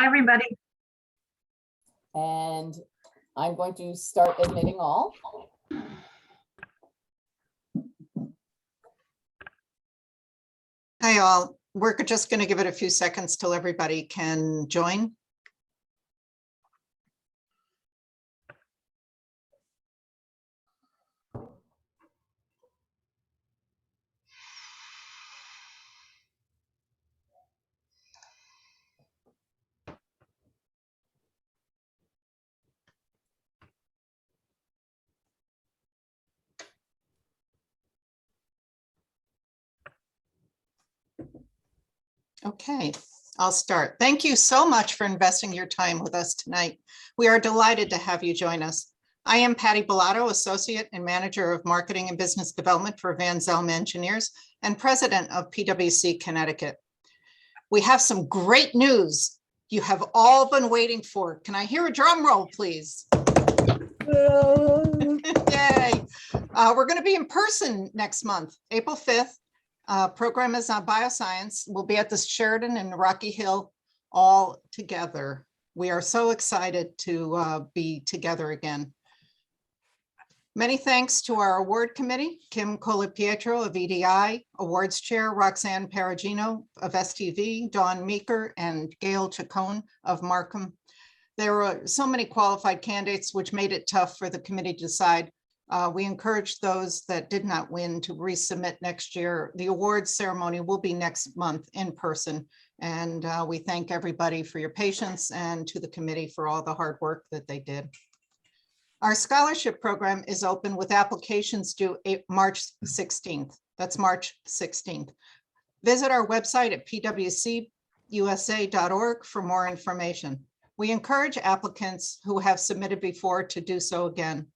Hi, everybody. And I'm going to start admitting all. Hi, all. We're just going to give it a few seconds till everybody can join. Okay, I'll start. Thank you so much for investing your time with us tonight. We are delighted to have you join us. I am Patty Bellato, Associate and Manager of Marketing and Business Development for Van Zelm Engineers and President of PWC Connecticut. We have some great news you have all been waiting for. Can I hear a drum roll, please? Yay. We're going to be in person next month, April 5th. Program is on bioscience. We'll be at the Sheridan in Rocky Hill all together. We are so excited to be together again. Many thanks to our award committee, Kim Colapietro of EDI, awards chair Roxanne Perugino of STV, Dawn Meeker, and Gail Chacon of Markham. There were so many qualified candidates, which made it tough for the committee to decide. We encourage those that did not win to resubmit next year. The awards ceremony will be next month in person. And we thank everybody for your patience and to the committee for all the hard work that they did. Our scholarship program is open with applications due March 16th. That's March 16th. Visit our website at pwcusa.org for more information. We encourage applicants who have submitted before to do so again.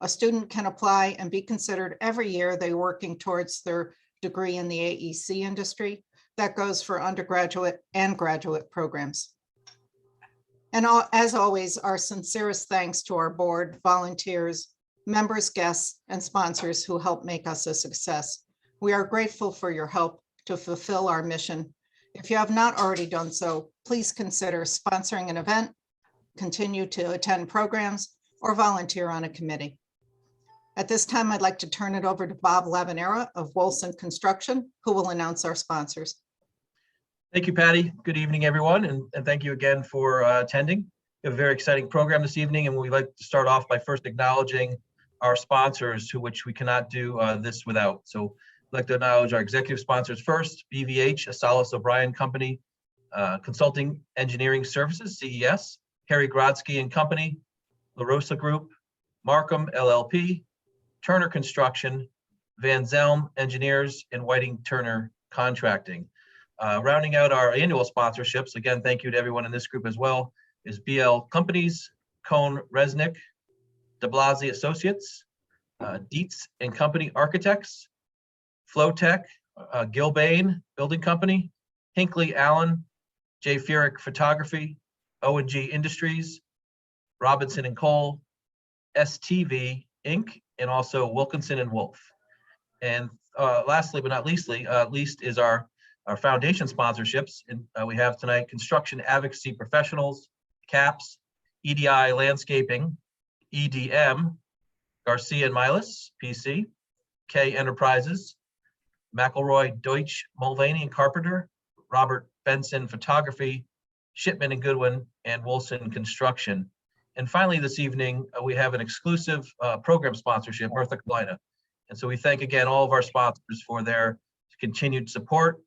A student can apply and be considered every year they're working towards their degree in the AEC industry. That goes for undergraduate and graduate programs. And as always, our sincerest thanks to our board, volunteers, members, guests, and sponsors who help make us a success. We are grateful for your help to fulfill our mission. If you have not already done so, please consider sponsoring an event, continue to attend programs, or volunteer on a committee. At this time, I'd like to turn it over to Bob Lavanera of Wolson Construction, who will announce our sponsors. Thank you, Patty. Good evening, everyone, and thank you again for attending. We have a very exciting program this evening, and we'd like to start off by first acknowledging our sponsors, which we cannot do this without. So I'd like to acknowledge our executive sponsors first, BVH, Asalis O'Brien Company, Consulting Engineering Services, CES, Harry Grodsky and Company, La Rosa Group, Markham LLP, Turner Construction, Van Zelm Engineers, and Whiting Turner Contracting. Rounding out our annual sponsorships, again, thank you to everyone in this group as well, is BL Companies, Cohn Resnick, DeBlasi Associates, Dietz and Company Architects, Flowtech, Gilbane Building Company, Hinckley Allen, J. Furyk Photography, O&G Industries, Robinson and Cole, STV Inc., and also Wilkinson and Wolf. And lastly, but not least is our foundation sponsorships. And we have tonight Construction Advocacy Professionals, CAPS, EDI Landscaping, EDM, Garcia and Milas, PC, K Enterprises, McElroy Deutsch Mulvaney and Carpenter, Robert Benson Photography, Shipman and Goodwin, and Wilson Construction. And finally, this evening, we have an exclusive program sponsorship, North Carolina. And so we thank again all of our sponsors for their continued support.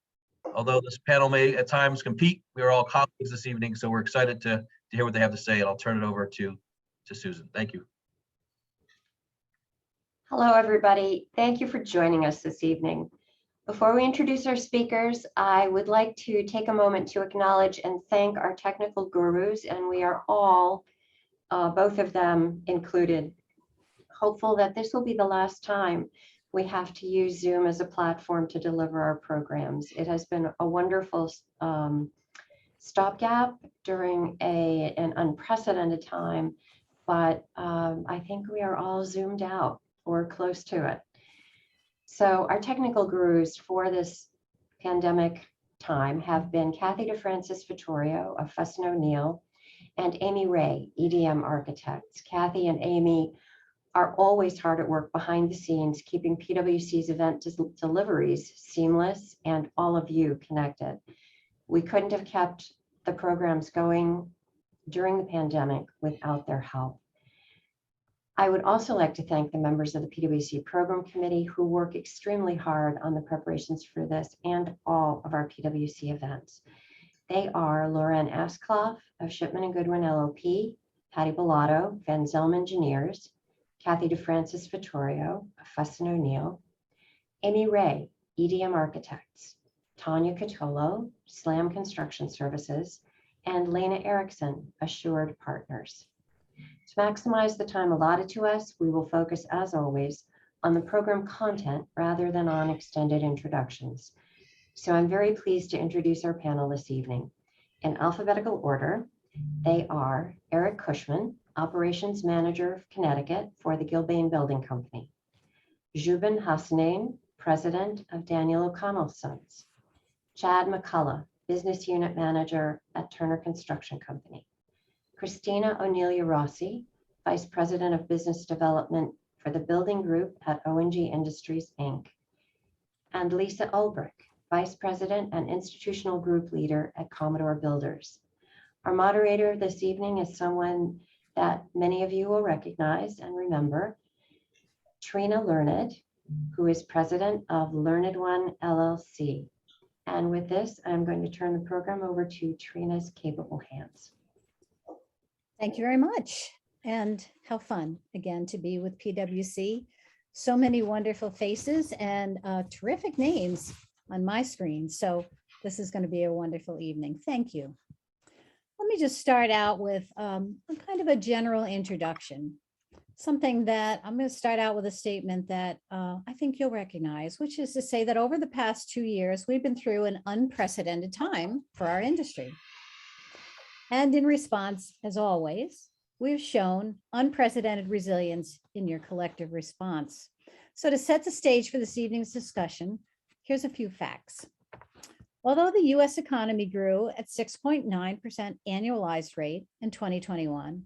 Although this panel may at times compete, we are all colleagues this evening, so we're excited to hear what they have to say, and I'll turn it over to Susan. Thank you. Hello, everybody. Thank you for joining us this evening. Before we introduce our speakers, I would like to take a moment to acknowledge and thank our technical gurus, and we are all, both of them included, hopeful that this will be the last time we have to use Zoom as a platform to deliver our programs. It has been a wonderful stopgap during an unprecedented time, but I think we are all zoomed out or close to it. So our technical gurus for this pandemic time have been Kathy DeFrancis Vittorio of Fuss & O'Neill and Amy Ray, EDM Architects. Kathy and Amy are always hard at work behind the scenes, keeping PWC's event deliveries seamless and all of you connected. We couldn't have kept the programs going during the pandemic without their help. I would also like to thank the members of the PWC Program Committee who work extremely hard on the preparations for this and all of our PWC events. They are Lauren Askloff of Shipman and Goodwin LLP, Patty Bellato, Van Zelm Engineers, Kathy DeFrancis Vittorio of Fuss & O'Neill, Amy Ray, EDM Architects, Tanya Catolo, Slam Construction Services, and Lena Erickson, Assured Partners. To maximize the time allotted to us, we will focus, as always, on the program content rather than on extended introductions. So I'm very pleased to introduce our panel this evening. In alphabetical order, they are Eric Cushman, Operations Manager of Connecticut for the Gilbane Building Company, Joubin Hassanein, President of Daniel O'Connell Sons, Chad McCullough, Business Unit Manager at Turner Construction Company, Christina O'Nelia Rossi, Vice President of Business Development for the Building Group at ONG Industries, Inc., and Lisa Ulbrich, Vice President and Institutional Group Leader at Commodore Builders. Our moderator this evening is someone that many of you will recognize and remember, Trina Learned, who is President of Learned One LLC. And with this, I'm going to turn the program over to Trina's capable hands. Thank you very much. And how fun, again, to be with PWC. So many wonderful faces and terrific names on my screen. So this is going to be a wonderful evening. Thank you. Let me just start out with a kind of a general introduction. Something that I'm going to start out with a statement that I think you'll recognize, which is to say that over the past 2 years, we've been through an unprecedented time for our industry. And in response, as always, we've shown unprecedented resilience in your collective response. So to set the stage for this evening's discussion, here's a few facts. Although the US economy grew at 6.9% annualized rate in 2021,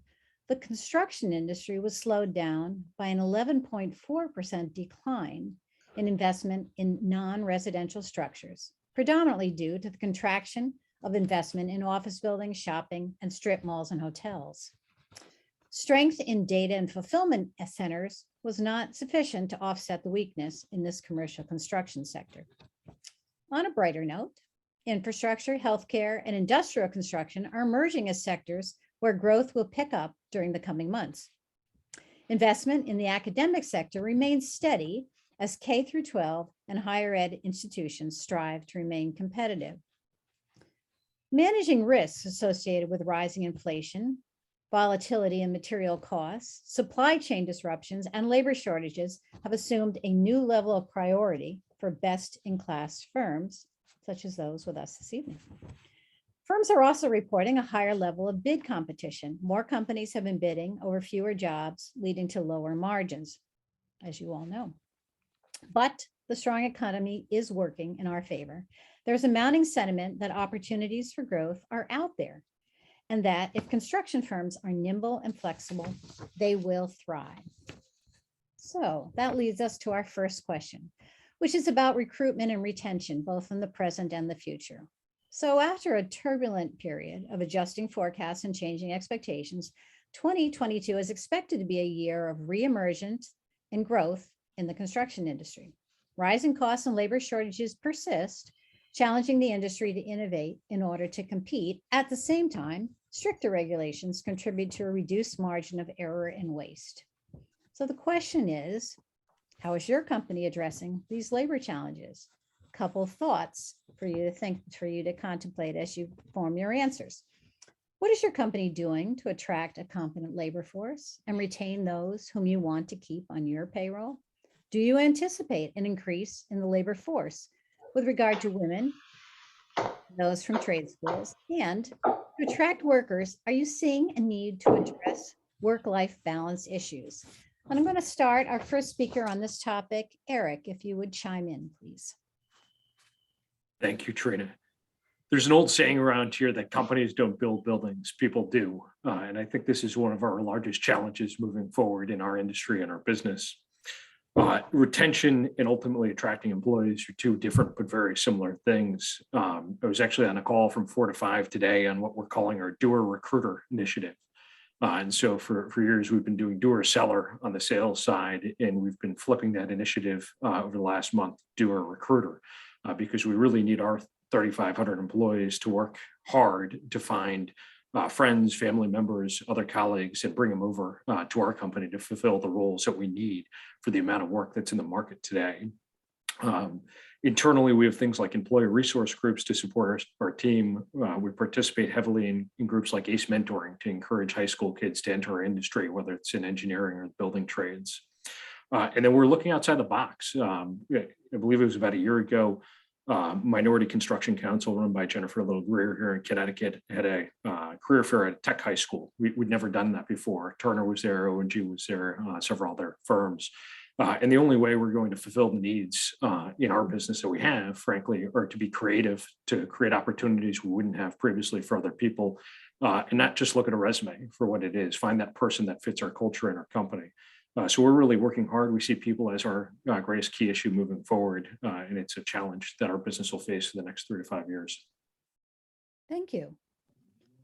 the construction industry was slowed down by an 11.4% decline in investment in non-residential structures, predominantly due to the contraction of investment in office buildings, shopping, and strip malls and hotels. Strength in data and fulfillment centers was not sufficient to offset the weakness in this commercial construction sector. On a brighter note, infrastructure, healthcare, and industrial construction are emerging as sectors where growth will pick up during the coming months. Investment in the academic sector remains steady as K through 12 and higher ed institutions strive to remain competitive. Managing risks associated with rising inflation, volatility in material costs, supply chain disruptions, and labor shortages have assumed a new level of priority for best-in-class firms, such as those with us this evening. Firms are also reporting a higher level of bid competition. More companies have been bidding over fewer jobs, leading to lower margins, as you all know. But the strong economy is working in our favor. There's a mounting sentiment that opportunities for growth are out there, and that if construction firms are nimble and flexible, they will thrive. So that leads us to our first question, which is about recruitment and retention, both in the present and the future. So after a turbulent period of adjusting forecasts and changing expectations, 2022 is expected to be a year of reemergence and growth in the construction industry. Rising costs and labor shortages persist, challenging the industry to innovate in order to compete. At the same time, stricter regulations contribute to a reduced margin of error and waste. So the question is, how is your company addressing these labor challenges? A couple of thoughts for you to contemplate as you form your answers. What is your company doing to attract a competent labor force and retain those whom you want to keep on your payroll? Do you anticipate an increase in the labor force with regard to women, those from trade schools, and to attract workers? Are you seeing a need to address work-life balance issues? And I'm going to start our first speaker on this topic. Eric, if you would chime in, please. Thank you, Trina. there's an old saying around here that companies don't build buildings, people do. And I think this is one of our largest challenges moving forward in our industry and our business. Retention and ultimately attracting employees are two different but very similar things. I was actually on a call from 4 to 5 today on what we're calling our doer recruiter initiative. And so for years, we've been doing doer seller on the sales side, and we've been flipping that initiative over the last month, doer recruiter, because we really need our 3,500 employees to work hard to find friends, family members, other colleagues, and bring them over to our company to fulfill the roles that we need for the amount of work that's in the market today. Internally, we have things like employee resource groups to support our team. We participate heavily in groups like ACE Mentoring to encourage high school kids to enter our industry, whether it's in engineering or building trades. And then we're looking outside the box. I believe it was about a year ago, Minority Construction Council, run by Jennifer Little Greer here in Connecticut, had a career fair at a tech high school. We'd never done that before. Turner was there, O&G was there, several other firms. And the only way we're going to fulfill the needs in our business that we have, frankly, are to be creative, to create opportunities we wouldn't have previously for other people, and not just look at a resume for what it is, find that person that fits our culture and our company. So we're really working hard. We see people as our greatest key issue moving forward, and it's a challenge that our business will face for the next 3 to 5 years. Thank you.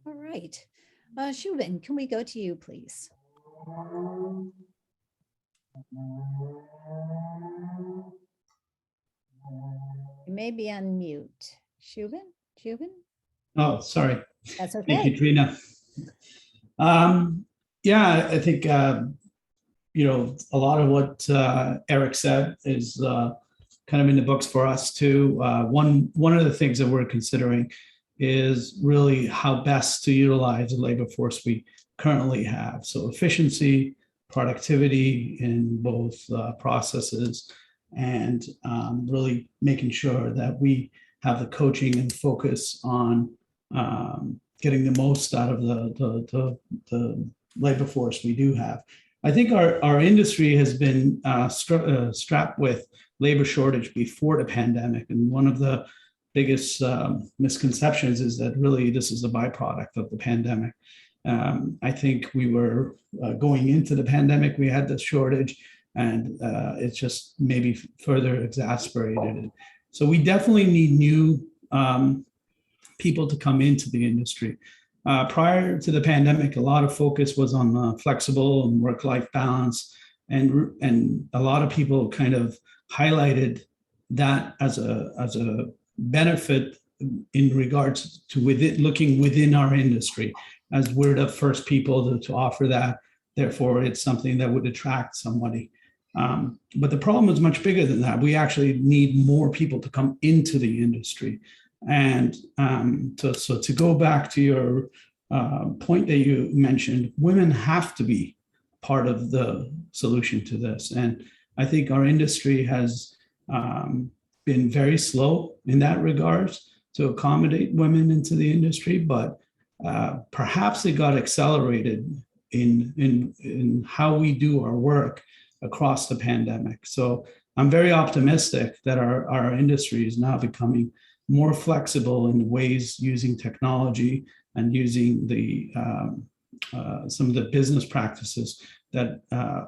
All right. Joubin, can we go to you, please? You may be on mute. Joubin? Oh, sorry. That's Thank you, okay. Trina. Yeah, I think, a lot of what Eric said is kind of in the books for us too. One of the things that we're considering is really how best to utilize the labor force we currently have. So efficiency, productivity in both processes, and really making sure that we have the coaching and focus on getting the most out of the labor force we do have. I think our industry has been strapped with labor shortage before the pandemic. And one of the biggest misconceptions is that really this is a byproduct of the pandemic. I think we were going into the pandemic, we had the shortage, and it's just maybe further exacerbated it. So we definitely need new people to come into the industry. Prior to the pandemic, a lot of focus was on flexible and work-life balance, and a lot of people kind of highlighted that as a benefit in regards to looking within our industry, as we're the first people to offer that. Therefore, it's something that would attract somebody. But the problem is much bigger than that. We actually need more people to come into the industry. And so to go back to your point that you mentioned, women have to be part of the solution to this. And I think our industry has been very slow in that regards to accommodate women into the industry, but perhaps it got accelerated in how we do our work across the pandemic. So I'm very optimistic that our industry is now becoming more flexible in ways using technology and using the some of the business practices that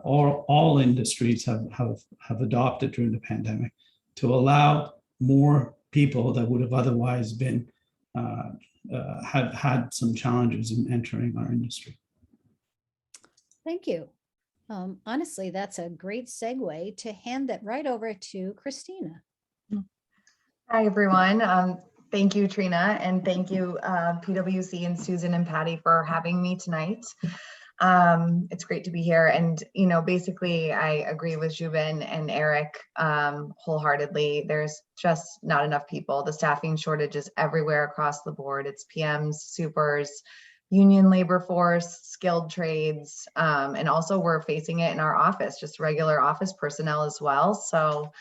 all industries have adopted during the pandemic to allow more people that would have otherwise been have had some challenges in entering our industry. Thank you. Honestly, that's a great segue to hand that right over to Christina. Hi, everyone. Thank you, Trina, and thank you, PWC and Susan and Patty, for having me tonight. It's great to be here. And, basically, I agree with Joubin and Eric wholeheartedly. There's just not enough people. The staffing shortage is everywhere across the board. It's PMs, supers, union labor force, skilled trades, and also we're facing it in our office, just regular office personnel as well. So,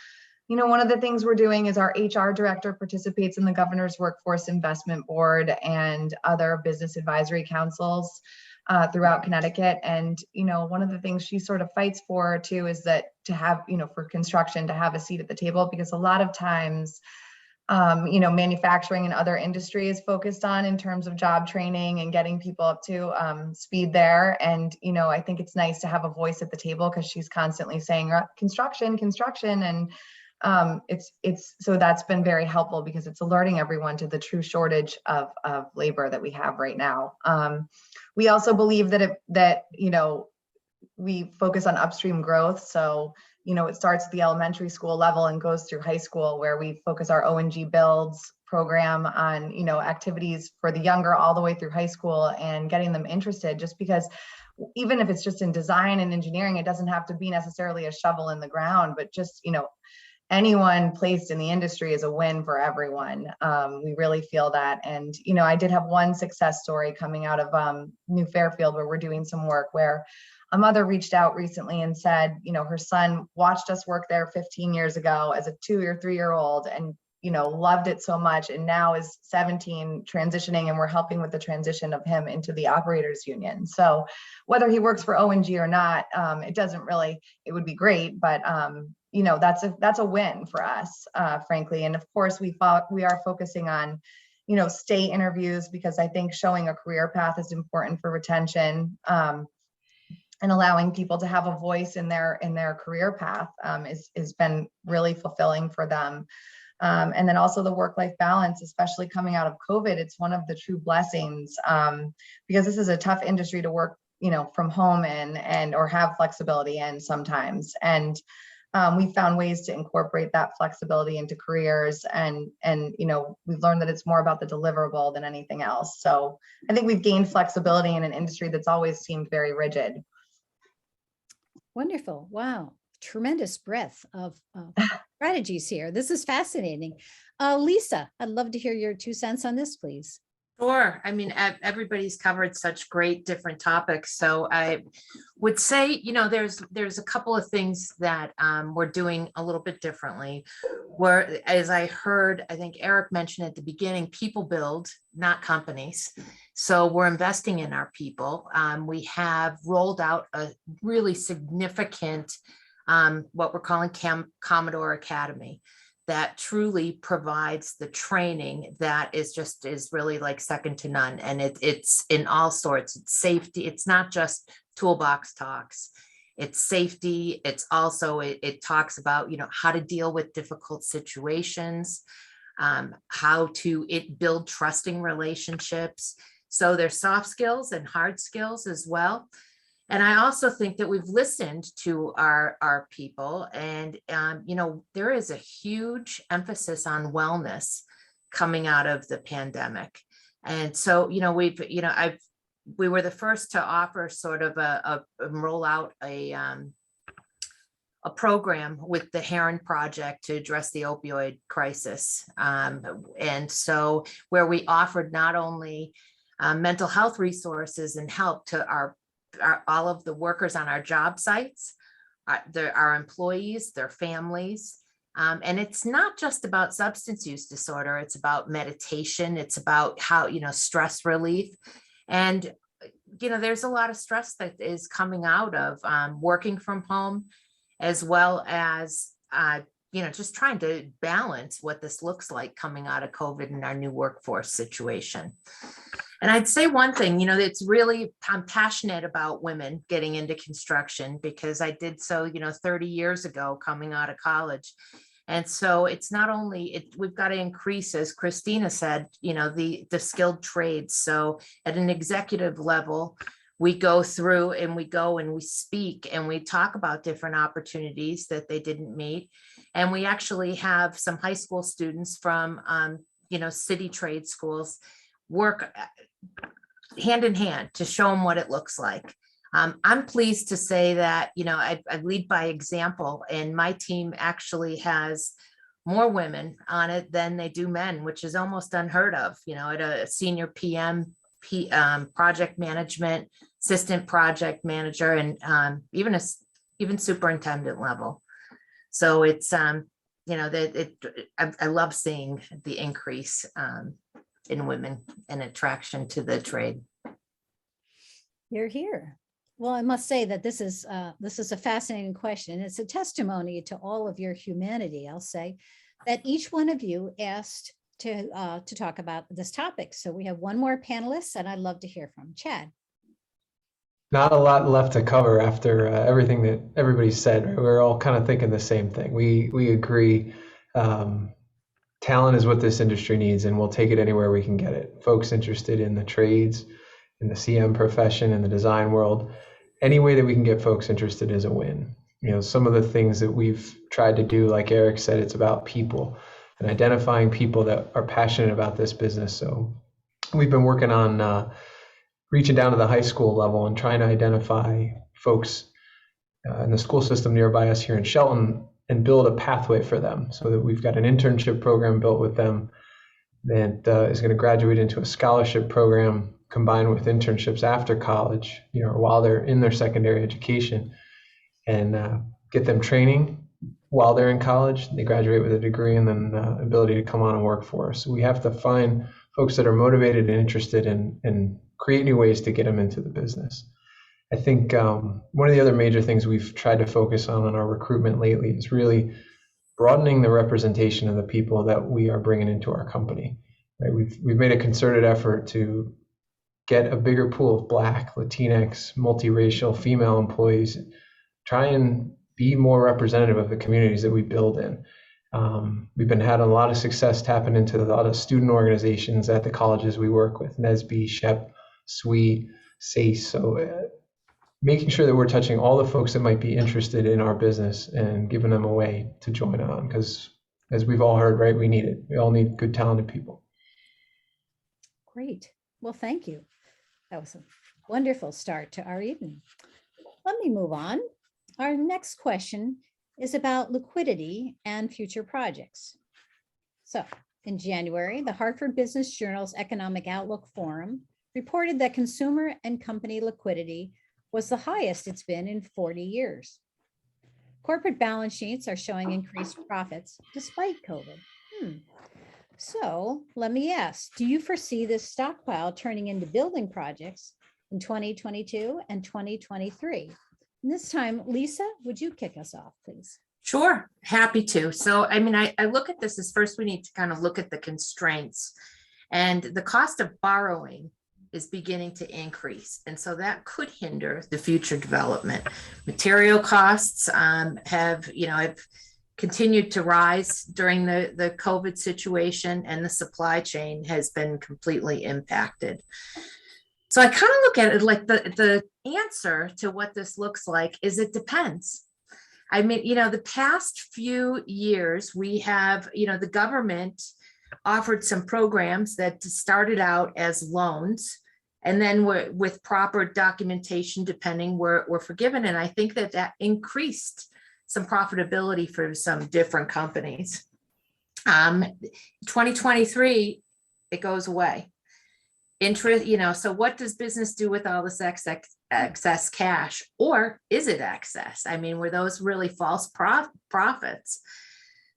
one of the things we're doing is our HR director participates in the Governor's Workforce Investment Board and other business advisory councils throughout Connecticut. And, one of the things she sort of fights for too is that to have, for construction, to have a seat at the table, because a lot of times manufacturing and other industry is focused on in terms of job training and getting people up to speed there. And, I think it's nice to have a voice at the table because she's constantly saying construction. And so that's been very helpful because it's alerting everyone to the true shortage of labor that we have right now. We also believe that we focus on upstream growth. So, it starts at the elementary school level and goes through high school, where we focus our O&G builds program on, activities for the younger all the way through high school and getting them interested, just because even if it's just in design and engineering, it doesn't have to be necessarily a shovel in the ground, but just, anyone placed in the industry is a win for everyone. We really feel that. And, I did have one success story coming out of New Fairfield, where we're doing some work, where a mother reached out recently and said, her son watched us work there 15 years ago as a 2 or 3 year old and, loved it so much, and now is 17 transitioning, and we're helping with the transition of him into the operators union. So whether he works for O&G or not, it would be great, but that's a win for us, frankly. And of course, we are focusing on, state interviews, because I think showing a career path is important for retention. And allowing people to have a voice in their career path has been really fulfilling for them. And then also the work-life balance, especially coming out of COVID, it's one of the true blessings, because this is a tough industry to work, from home or have flexibility in sometimes. And we found ways to incorporate that flexibility into careers, and we've learned that it's more about the deliverable than anything else. So I think we've gained flexibility in an industry that's always seemed very rigid. Wonderful. Wow. Tremendous breadth of strategies here. This is fascinating. Lisa, I'd love to hear your 2 cents on this, please. Sure. I mean, everybody's covered such great different topics. So I would say, there's a couple of things that we're doing a little bit differently. Where, as I heard, I think Eric mentioned at the beginning, people build, not companies. So we're investing in our people. We have rolled out a really significant, what we're calling Commodore Academy, that truly provides the training that is really like second to none. And it's in all sorts. It's safety. It's not just toolbox talks. It's safety. It's also, it talks about, how to deal with difficult situations, how to build trusting relationships. So there's soft skills and hard skills as well. And I also think that we've listened to our people, and there is a huge emphasis on wellness coming out of the pandemic. And so, we were the first to offer sort of roll out a program with the Heron Project to address the opioid crisis. And so where we offered not only mental health resources and help to all of the workers on our job sites, our employees, their families. And it's not just about substance use disorder. It's about meditation. It's about how, stress relief. And, there's a lot of stress that is coming out of working from home, as well as, just trying to balance what this looks like coming out of COVID and our new workforce situation. And I'd say one thing, I'm passionate about women getting into construction, because I did so, 30 years ago coming out of college. And so it's not only, we've got to increase, as Christina said, the skilled trades. So at an executive level, we go through and we speak and we talk about different opportunities that they didn't meet. And we actually have some high school students from, city trade schools work hand in hand to show them what it looks like. I'm pleased to say that, I lead by example, and my team actually has more women on it than they do men, which is almost unheard of, at a senior PM, project management, assistant project manager, and even superintendent level. So it's, I love seeing the increase in women and attraction to the trade. You're here. Well, I must say that this is a fascinating question. It's a testimony to all of your humanity, I'll say. that each one of you asked to talk about this topic. So we have one more panelist, and I'd love to hear from Chad. Not a lot left to cover after everything that everybody said. Right? We're all kind of thinking the same thing. We agree. Talent is what this industry needs, and we'll take it anywhere we can get it. Folks interested in the trades, in the CM profession, in the design world, any way that we can get folks interested is a win. You know, some of the things that we've tried to do, like Eric said, it's about people and identifying people that are passionate about this business. So we've been working on reaching down to the high school level and trying to identify folks in the school system nearby us here in Shelton and build a pathway for them, so that we've got an internship program built with them that is going to graduate into a scholarship program combined with internships after college, you know, while they're in their secondary education, and get them training while they're in college. They graduate with a degree and then ability to come on and work for us. So we have to find folks that are motivated and interested and create new ways to get them into the business. I think one of the other major things we've tried to focus on in our recruitment lately is really broadening the representation of the people that we are bringing into our company. Right? We've made a concerted effort to get a bigger pool of Black, Latinx, multiracial, female employees, try and be more representative of the communities that we build in. We've been having a lot of success tapping into a lot of student organizations at the colleges we work with, NSBE, SHEP, SWE, SACE. So making sure that we're touching all the folks that might be interested in our business and giving them a way to join on, because as we've all heard, right, we need it. We all need good, talented people. Great. Well, thank you. That was a wonderful start to our evening. Let me move on. Our next question is about liquidity and future projects. So in January, the Hartford Business Journal's Economic Outlook Forum reported that consumer and company liquidity was the highest it's been in 40 years. Corporate balance sheets are showing increased profits despite COVID. So let me ask, do you foresee this stockpile turning into building projects in 2022 and 2023? And this time, Lisa, would you kick us off, please? Sure, happy to. So, I mean, I look at this as first we need to kind of look at the constraints, and the cost of borrowing is beginning to increase. And so that could hinder the future development. Material costs have continued to rise during the COVID situation, and the supply chain has been completely impacted. So I kind of look at it like the answer to what this looks like is it depends. I mean, the past few years we have, the government offered some programs that started out as loans, and then with proper documentation, depending, were forgiven. And I think that increased some profitability for some different companies. 2023, it goes away. Interest, so what does business do with all this excess cash? Or is it excess? I mean, were those really false profits?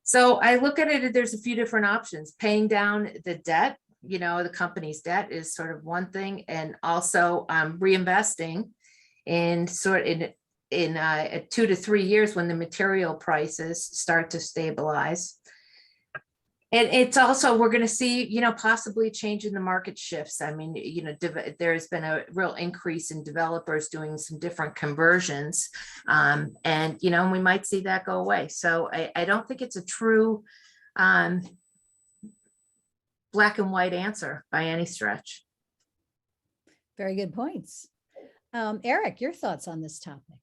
So I look at it, there's a few different options. Paying down the debt, the company's debt is sort of one thing, and also reinvesting in 2 to 3 years when the material prices start to stabilize. And it's also, we're going to see, possibly a change in the market shifts. I mean, there's been a real increase in developers doing some different conversions, and we might see that go away. So I don't think it's a true black and white answer by any stretch. Very good points. Eric, your thoughts on this topic?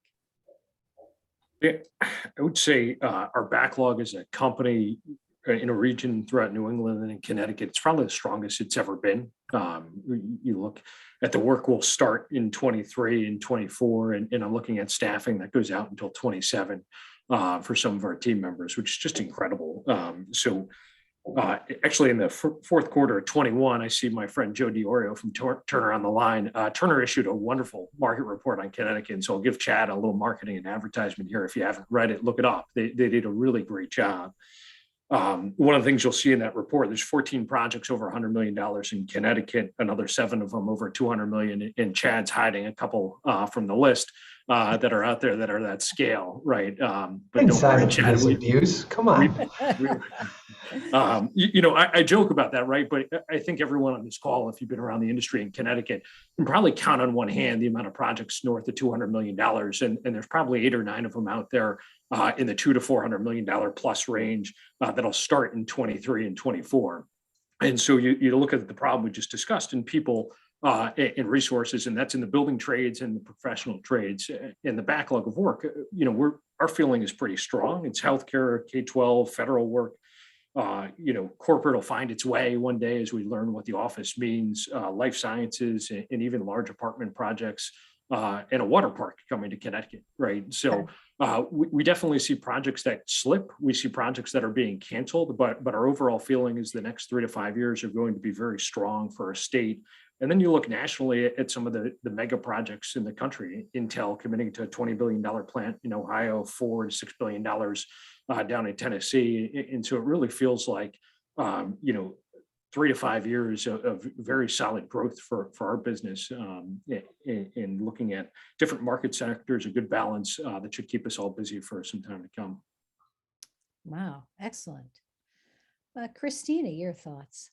Yeah, I would say our backlog as a company in a region throughout New England and in Connecticut, it's probably the strongest it's ever been. You look at the work we'll start in 23 and 24, and I'm looking at staffing that goes out until 27 for some of our team members, which is just incredible. Actually, in the fourth quarter of 21, I see my friend Joe DiOrio from Turner on the line. Turner issued a wonderful market report on Connecticut, and so I'll give Chad a little marketing and advertisement here. If you haven't read it, look it up. They did a really great job. One of the things you'll see in that report, there's 14 projects over $100 million in Connecticut, another 7 of them over $200 million, and Chad's hiding a couple from the list. that are out there that are that scale, right? But And don't worry, silent Chad, visit views. Come on. I joke about that, right? But I think everyone on this call, if you've been around the industry in Connecticut, can probably count on one hand the amount of projects north of $200 million. And there's probably 8 or 9 of them out there in the $200 to $400 million plus range that'll start in 23 and 24. And so you look at the problem we just discussed in people and resources, and that's in the building trades and the professional trades and the backlog of work. Our feeling is pretty strong. It's healthcare, K-12, federal work. Corporate will find its way one day as we learn what the office means, life sciences, and even large apartment projects, and a water park coming to Connecticut, right? So we definitely see projects that slip. We see projects that are being canceled, but our overall feeling is the next 3 to 5 years are going to be very strong for a state. And then you look nationally at some of the mega projects in the country. Intel committing to a $20 billion plant in Ohio, $4 to $6 billion down in Tennessee. And so it really feels like, 3 to 5 years of very solid growth for our business in looking at different market sectors, a good balance that should keep us all busy for some time to come. Wow, excellent. Christina, your thoughts?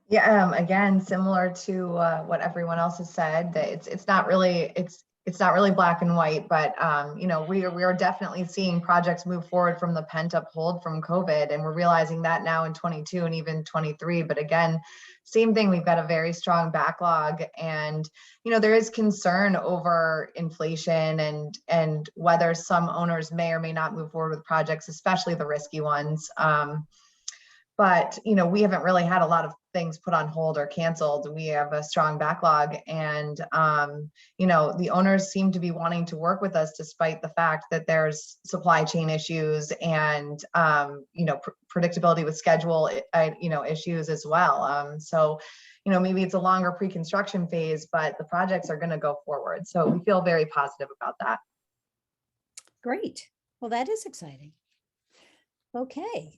Yeah, again, similar to what everyone else has said, that it's not really black and white, but we are definitely seeing projects move forward from the pent up hold from COVID, and we're realizing that now in 22 and even 23. But again, same thing, we've got a very strong backlog, and there is concern over inflation and whether some owners may or may not move forward with projects, especially the risky ones. But we haven't really had a lot of things put on hold or canceled. We have a strong backlog, and the owners seem to be wanting to work with us despite the fact that there's supply chain issues and predictability with schedule issues as well. So maybe it's a longer pre-construction phase, but the projects are going to go forward. So we feel very positive about that. Great. Well, that is exciting. Okay.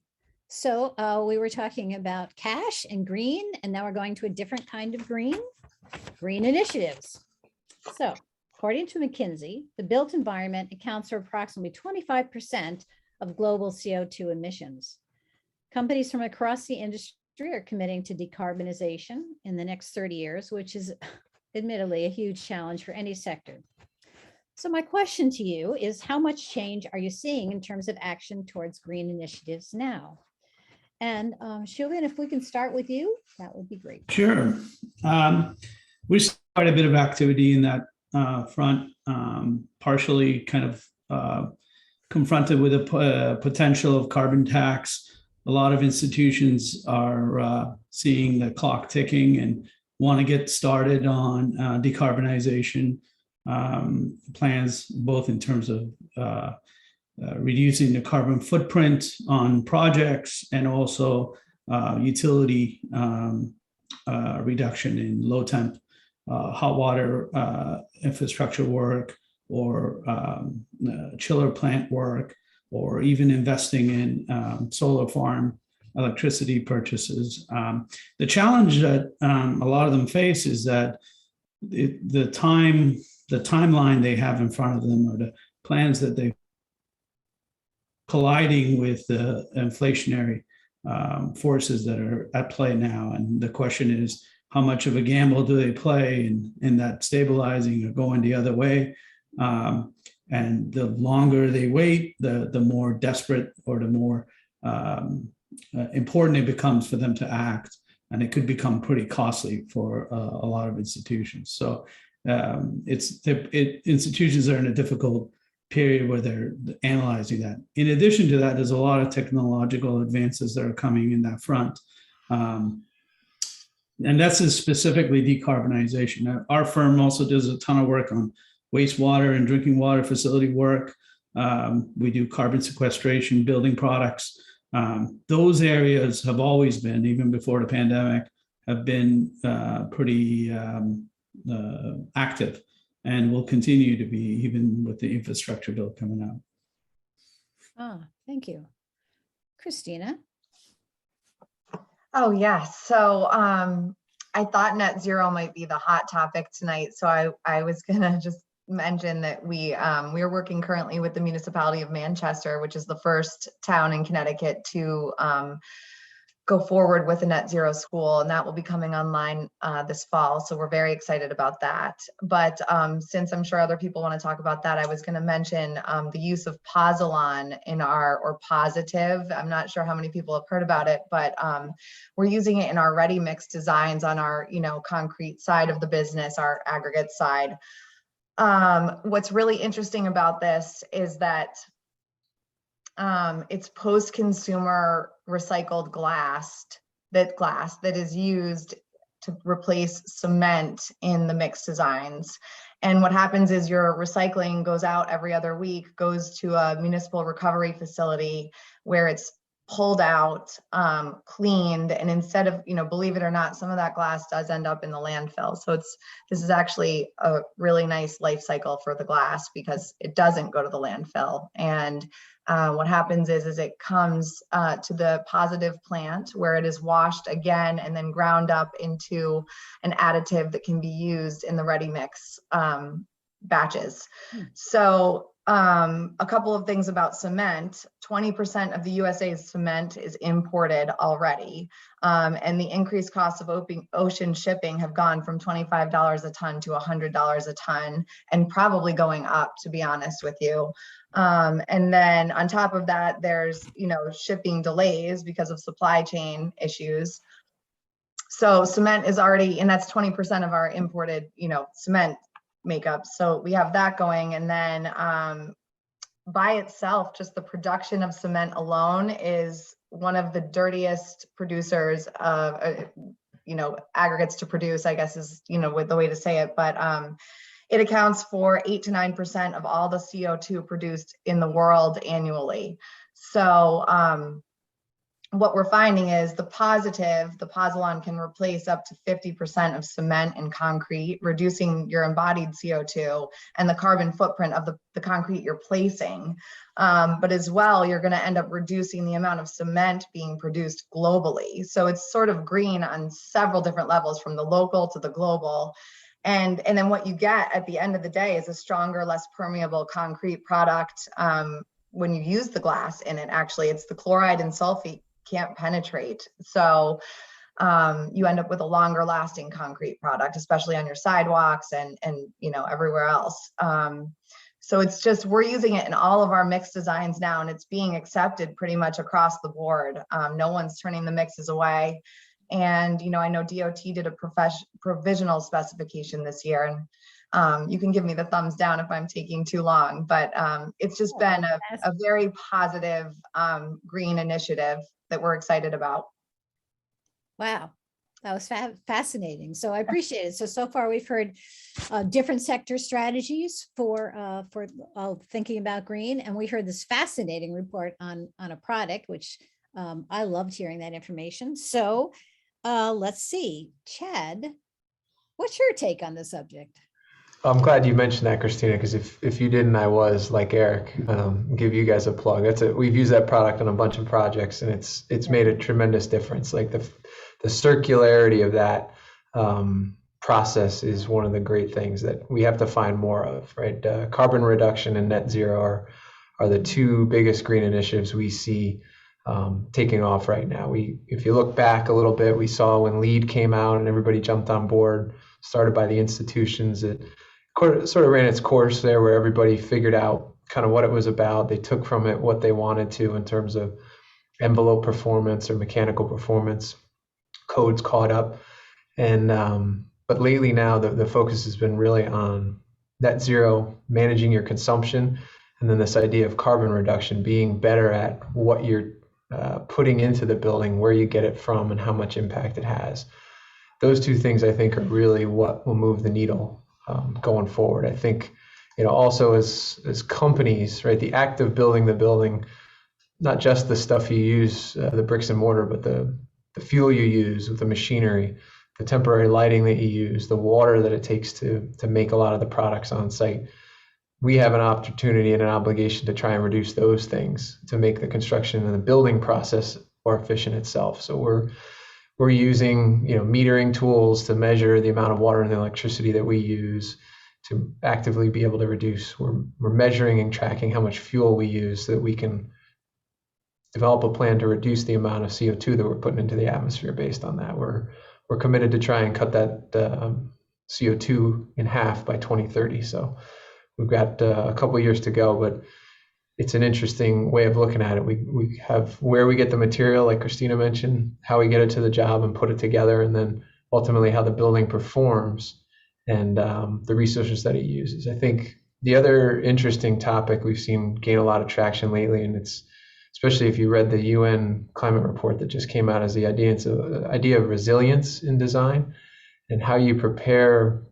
So we were talking about cash and green, and now we're going to a different kind of green initiatives. So according to McKinsey, the built environment accounts for approximately 25% of global CO2 emissions. Companies from across the industry are committing to decarbonization in the next 30 years, which is admittedly a huge challenge for any sector. So my question to you is, how much change are you seeing in terms of action towards green initiatives now? And Joubin, if we can start with you, that would be great. Sure. We see quite a bit of activity in that front, partially kind of confronted with a potential of carbon tax. A lot of institutions are seeing the clock ticking and want to get started on decarbonization plans, both in terms of reducing the carbon footprint on projects and also utility reduction in low temp hot water infrastructure work, or chiller plant work, or even investing in solar farm electricity purchases. The challenge that a lot of them face is that the timeline they have in front of them, or the plans that they colliding with the inflationary forces that are at play now. And the question is, how much of a gamble do they play in that stabilizing or going the other way? And the longer they wait, the more desperate, or the more important it becomes for them to act. And it could become pretty costly for a lot of institutions. So institutions are in a difficult period where they're analyzing that. In addition to that, there's a lot of technological advances that are coming in that front. And that's specifically decarbonization. Now, our firm also does a ton of work on wastewater and drinking water facility work. We do carbon sequestration, building products. Those areas have always been, even before the pandemic, have been pretty active, and will continue to be, even with the infrastructure bill coming out. Thank you. Christina? Oh, yes. So I thought net zero might be the hot topic tonight. So I was going to just, mention that we are working currently with the municipality of Manchester, which is the first town in Connecticut to go forward with a net zero school, and that will be coming online this fall. So we're very excited about that. But since I'm sure other people want to talk about that, I was going to mention the use of Pozzolan in or positive. I'm not sure how many people have heard about it, but we're using it in our ready mix designs on our, concrete side of the business, our aggregate side. What's really interesting about this is that it's post-consumer recycled glass that is used to replace cement in the mix designs. And what happens is your recycling goes out every other week, goes to a municipal recovery facility where it's pulled out, cleaned, and instead of, believe it or not, some of that glass does end up in the landfill. So this is actually a really nice life cycle for the glass because it doesn't go to the landfill. And what happens is it comes to the positive plant where it is washed again and then ground up into an additive that can be used in the ready mix batches. So a couple of things about cement. 20% of the USA's cement is imported already. And the increased costs of ocean shipping have gone from $25 a ton to $100 a ton, and probably going up, to be honest with you. And then on top of that, there's, shipping delays because of supply chain issues. So cement is already, and that's 20% of our imported, cement makeup. So we have that going. And then by itself, just the production of cement alone is one of the dirtiest producers of, aggregates to produce, I guess is, with the way to say it. But it accounts for 8 to 9% of all the CO2 produced in the world annually. So what we're finding is the Pozzolan can replace up to 50% of cement and concrete, reducing your embodied CO2 and the carbon footprint of the concrete you're placing. But as well, you're going to end up reducing the amount of cement being produced globally. So it's sort of green on several different levels, from the local to the global. And then what you get at the end of the day is a stronger, less permeable concrete product. When you use the glass in it, actually, it's the chloride and sulfate can't penetrate. So you end up with a longer lasting concrete product, especially on your sidewalks and everywhere else. So it's just, we're using it in all of our mix designs now, and it's being accepted pretty much across the board. No one's turning the mixes away. And, I know DOT did a provisional specification this year, and you can give me the thumbs down if I'm taking too long, but it's just been a very positive green initiative that we're excited about. Wow, that was fascinating. So I appreciate it. So far we've heard different sector strategies for thinking about green, and we heard this fascinating report on a product, which I loved hearing that information. So let's see, Chad, what's your take on the subject? I'm glad you mentioned that, Christina, because if you didn't, I was, like Eric, give you guys a plug. We've used that product on a bunch of projects, and it's made a tremendous difference. Like the circularity of that process is one of the great things that we have to find more of, right? Carbon reduction and net zero are the two biggest green initiatives we see taking off right now. If you look back a little bit, we saw when LEED came out and everybody jumped on board, started by the institutions. It sort of ran its course there, where everybody figured out kind of what it was about. They took from it what they wanted to in terms of envelope performance or mechanical performance. Codes caught up. And but lately now the focus has been really on net zero, managing your consumption, and then this idea of carbon reduction, being better at what you're putting into the building, where you get it from, and how much impact it has. Those two things, I think, are really what will move the needle going forward. I think, also as companies, right, the act of building the building, not just the stuff you use, the bricks and mortar, but the fuel you use with the machinery, the temporary lighting that you use, the water that it takes to make a lot of the products on site. We have an opportunity and an obligation to try and reduce those things to make the construction and the building process more efficient itself. So we're using metering tools to measure the amount of water and electricity that we use, to actively be able to reduce. We're measuring and tracking how much fuel we use so that we can develop a plan to reduce the amount of CO2 that we're putting into the atmosphere based on that. We're committed to try and cut that CO2 in half by 2030. So we've got a couple of years to go, but it's an interesting way of looking at it. We have where we get the material, like Christina mentioned, how we get it to the job and put it together, and then ultimately how the building performs and the resources that it uses. I think the other interesting topic we've seen gain a lot of traction lately, and it's especially if you read the UN climate report that just came out, is the idea of resilience in design and how you prepare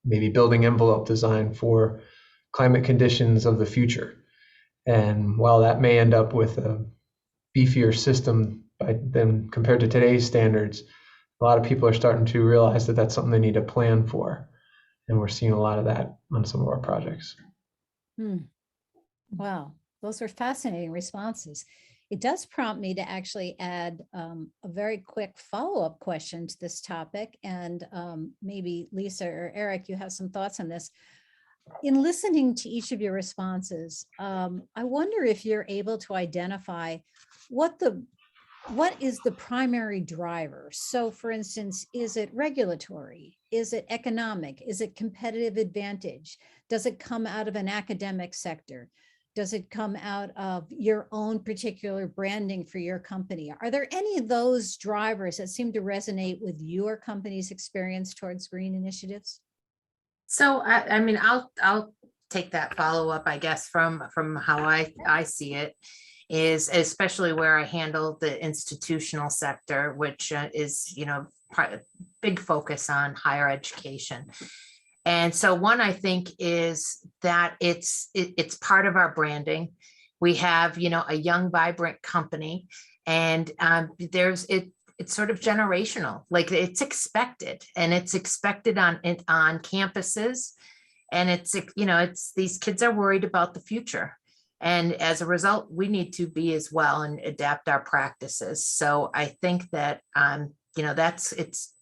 maybe building envelope design for climate conditions of the future. And while that may end up with a beefier system by then compared to today's standards, a lot of people are starting to realize that that's something they need to plan for. And we're seeing a lot of that on some of our projects. Wow, those are fascinating responses. It does prompt me to actually add a very quick follow-up question to this topic. And maybe Lisa or Eric, you have some thoughts on this. In listening to each of your responses, I wonder if you're able to identify what is the primary driver. So for instance, is it regulatory? Is it economic? Is it competitive advantage? Does it come out of an academic sector? Does it come out of your own particular branding for your company? Are there any of those drivers that seem to resonate with your company's experience towards green initiatives? So I mean, I'll take that follow up, I guess, from how I see it, is especially where I handle the institutional sector, which is, you know, big focus on higher education. And so one, I think, is that it's part of our branding. We have, you know, a young, vibrant company, and it's sort of generational. Like, it's expected, and it's expected on campuses, and it's, you know, it's, these kids are worried about the future. And as a result, we need to be as well and adapt our practices. So I think that, you know, it's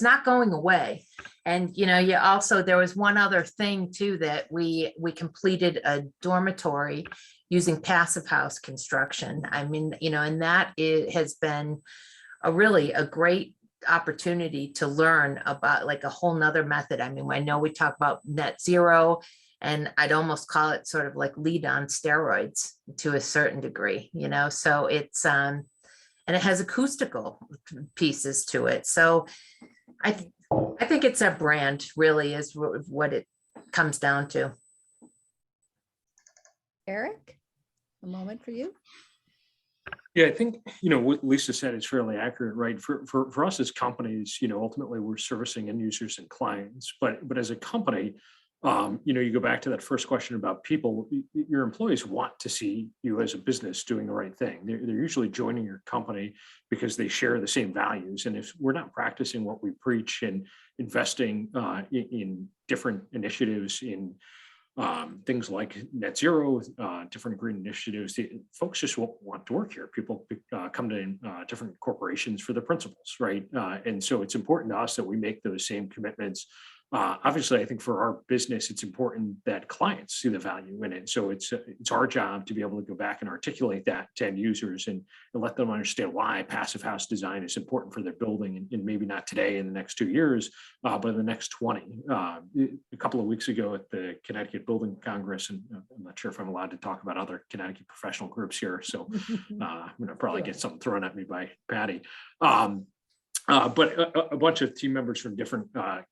not going away. And, you know, there was one other thing too, that we completed a dormitory using passive house construction. I mean, you know, and that has been a great opportunity to learn about like a whole nother method. I mean, I know we talk about net zero, and I'd almost call it sort of like LEED on steroids to a certain degree, you know, so it's, and it has acoustical pieces to it. So I think it's a brand, really, is what it comes down to. Eric, a moment for you. Yeah, I think, you know, what Lisa said is fairly accurate, right? For us as companies, you know, ultimately we're servicing end users and clients, but as a company, you know, you go back to that first question about people, your employees want to see you as a business doing the right thing. They're usually joining your company because they share the same values. And if we're not practicing what we preach and investing in different initiatives, in things like net zero, different green initiatives, folks just won't want to work here. People come to different corporations for the principles, right? And so it's important to us that we make those same commitments. Obviously, I think for our business, it's important that clients see the value in it. So it's our job to be able to go back and articulate that to end users and let them understand why passive house design is important for their building, and maybe not today in the next 2 years, but in the next 20. A couple of weeks ago at the Connecticut Building Congress, and I'm not sure if I'm allowed to talk about other Connecticut professional groups here, so I'm going to probably get something thrown at me by Patty. But a bunch of team members from different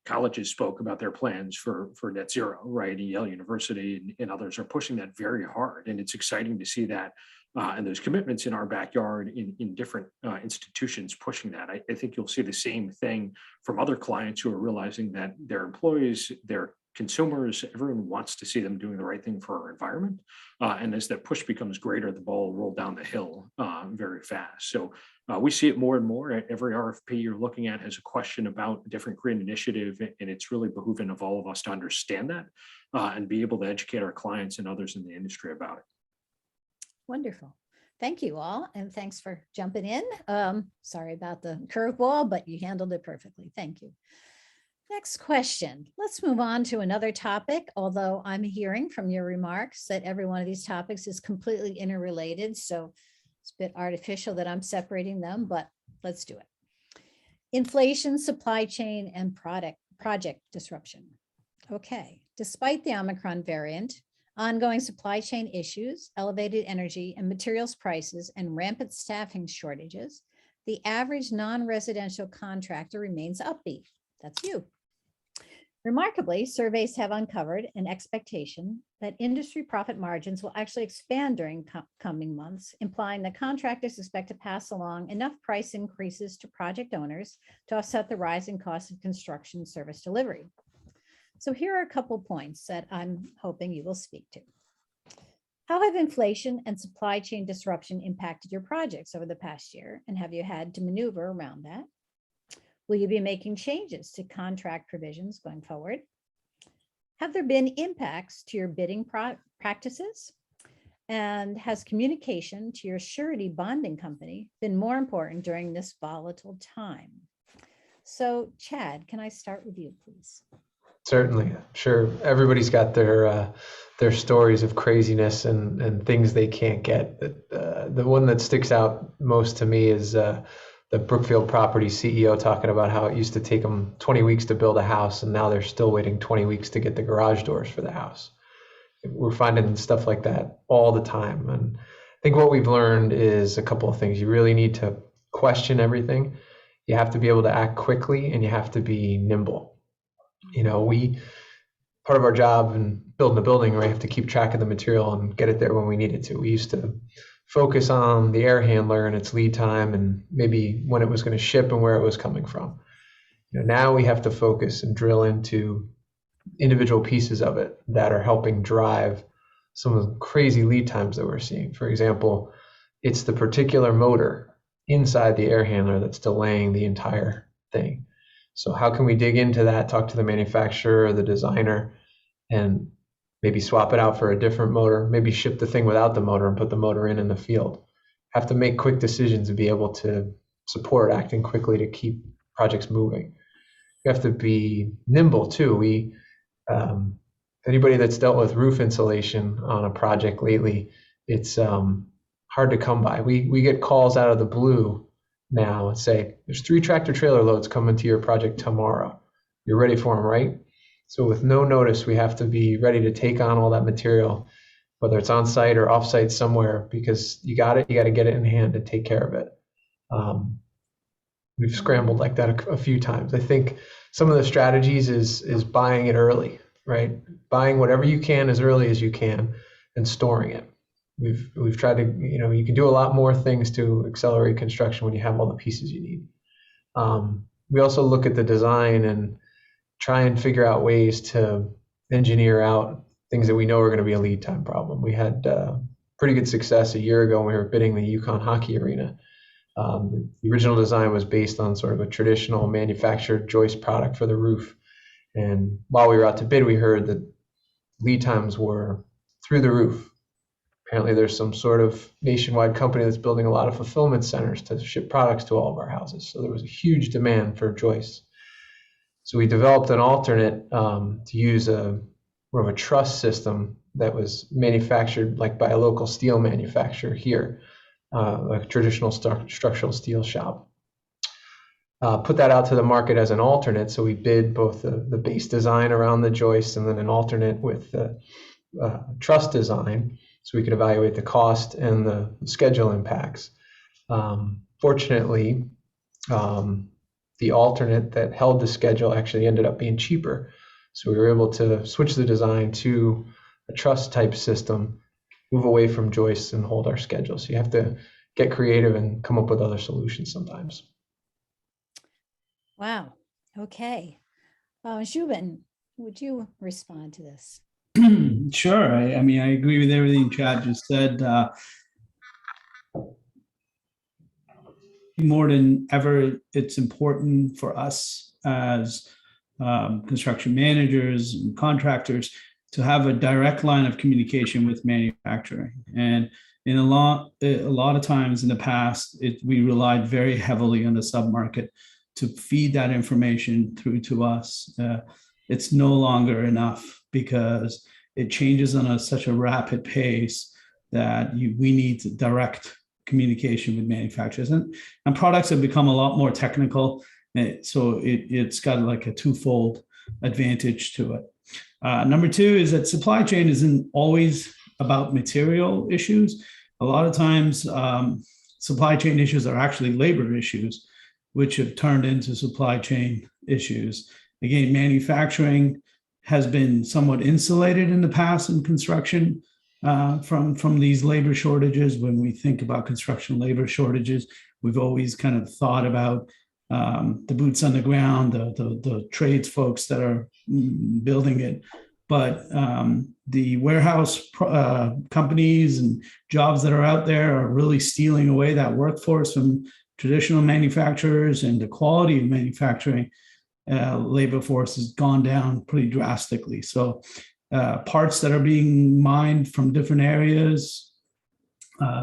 colleges spoke about their plans for net zero, right? Yale University and others are pushing that very hard. And it's exciting to see that and those commitments in our backyard in different institutions pushing that. I think you'll see the same thing from other clients who are realizing that their employees, their consumers, everyone wants to see them doing the right thing for our environment. And as that push becomes greater, the ball will roll down the hill very fast. So we see it more and more. Every RFP you're looking at has a question about a different green initiative, and it's really behooving of all of us to understand that and be able to educate our clients and others in the industry about it. Wonderful. Thank you all, and thanks for jumping in. Sorry about the curveball, but you handled it perfectly. Thank you. Next question. Let's move on to another topic, although I'm hearing from your remarks that every one of these topics is completely interrelated. So it's a bit artificial that I'm separating them, but let's do it. Inflation, supply chain, and project disruption. Okay, despite the Omicron variant, ongoing supply chain issues, elevated energy and materials prices, and rampant staffing shortages, the average non-residential contractor remains upbeat. That's you. Remarkably, surveys have uncovered an expectation that industry profit margins will actually expand during coming months, implying that contractors expect to pass along enough price increases to project owners to offset the rising cost of construction service delivery. So here are a couple points that I'm hoping you will speak to. How have inflation and supply chain disruption impacted your projects over the past year? And have you had to maneuver around that? Will you be making changes to contract provisions going forward? Have there been impacts to your bidding practices? And has communication to your surety bonding company been more important during this volatile time? So Chad, can I start with you, please? Certainly. Sure. Everybody's got their stories of craziness and things they can't get. The one that sticks out most to me is the Brookfield Properties CEO talking about how it used to take them 20 weeks to build a house, and now they're still waiting 20 weeks to get the garage doors for the house. We're finding stuff like that all the time. And I think what we've learned is a couple of things. You really need to question everything. You have to be able to act quickly, and you have to be nimble. You know, part of our job in building a building, we have to keep track of the material and get it there when we need it to. We used to focus on the air handler and its lead time and maybe when it was going to ship and where it was coming from. You know, now we have to focus and drill into individual pieces of it that are helping drive some of the crazy lead times that we're seeing. For example, it's the particular motor inside the air handler that's delaying the entire thing. So how can we dig into that, talk to the manufacturer or the designer, and maybe swap it out for a different motor, maybe ship the thing without the motor and put the motor in the field. Have to make quick decisions and be able to support acting quickly to keep projects moving. You have to be nimble too. Anybody that's dealt with roof insulation on a project lately, it's hard to come by. We get calls out of the blue now and say, there's 3 tractor trailer loads coming to your project tomorrow. You're ready for them, right? So with no notice, we have to be ready to take on all that material, whether it's on site or off site somewhere, because you got to get it in hand and take care of it. We've scrambled like that a few times. I think some of the strategies is buying it early, right? Buying whatever you can as early as you can and storing it. We've tried to, you can do a lot more things to accelerate construction when you have all the pieces you need. We also look at the design and try and figure out ways to engineer out things that we know are going to be a lead time problem. We had pretty good success a year ago when we were bidding the Yukon hockey arena. The original design was based on sort of a traditional manufactured joist product for the roof. And while we were out to bid, we heard that lead times were through the roof. Apparently there's some sort of nationwide company that's building a lot of fulfillment centers to ship products to all of our houses. So there was a huge demand for joists. So we developed an alternate to use more of a truss system that was manufactured like by a local steel manufacturer here, a traditional structural steel shop. Put that out to the market as an alternate. So we bid both the base design around the joist and then an alternate with the truss design, so we could evaluate the cost and the schedule impacts. Fortunately, the alternate that held the schedule actually ended up being cheaper. So we were able to switch the design to a truss type system, move away from joists and hold our schedule. So you have to get creative and come up with other solutions sometimes. Wow. Okay. Joubin, would you respond to this? Sure. I mean, I agree with everything Chad just said. More than ever, it's important for us as construction managers and contractors to have a direct line of communication with manufacturing. And in a lot of times in the past, we relied very heavily on the submarket to feed that information through to us, it's no longer enough because it changes on such a rapid pace that we need direct communication with manufacturers, and products have become a lot more technical. So it's got like a twofold advantage to it. Number two is that supply chain isn't always about material issues. A lot of times, supply chain issues are actually labor issues, which have turned into supply chain issues. Again, manufacturing has been somewhat insulated in the past in construction from these labor shortages. When we think about construction labor shortages, we've always kind of thought about the boots on the ground, the trades folks that are building it. But the warehouse companies and jobs that are out there are really stealing away that workforce from traditional manufacturers, and the quality of manufacturing labor force has gone down pretty drastically. So parts that are being mined from different areas,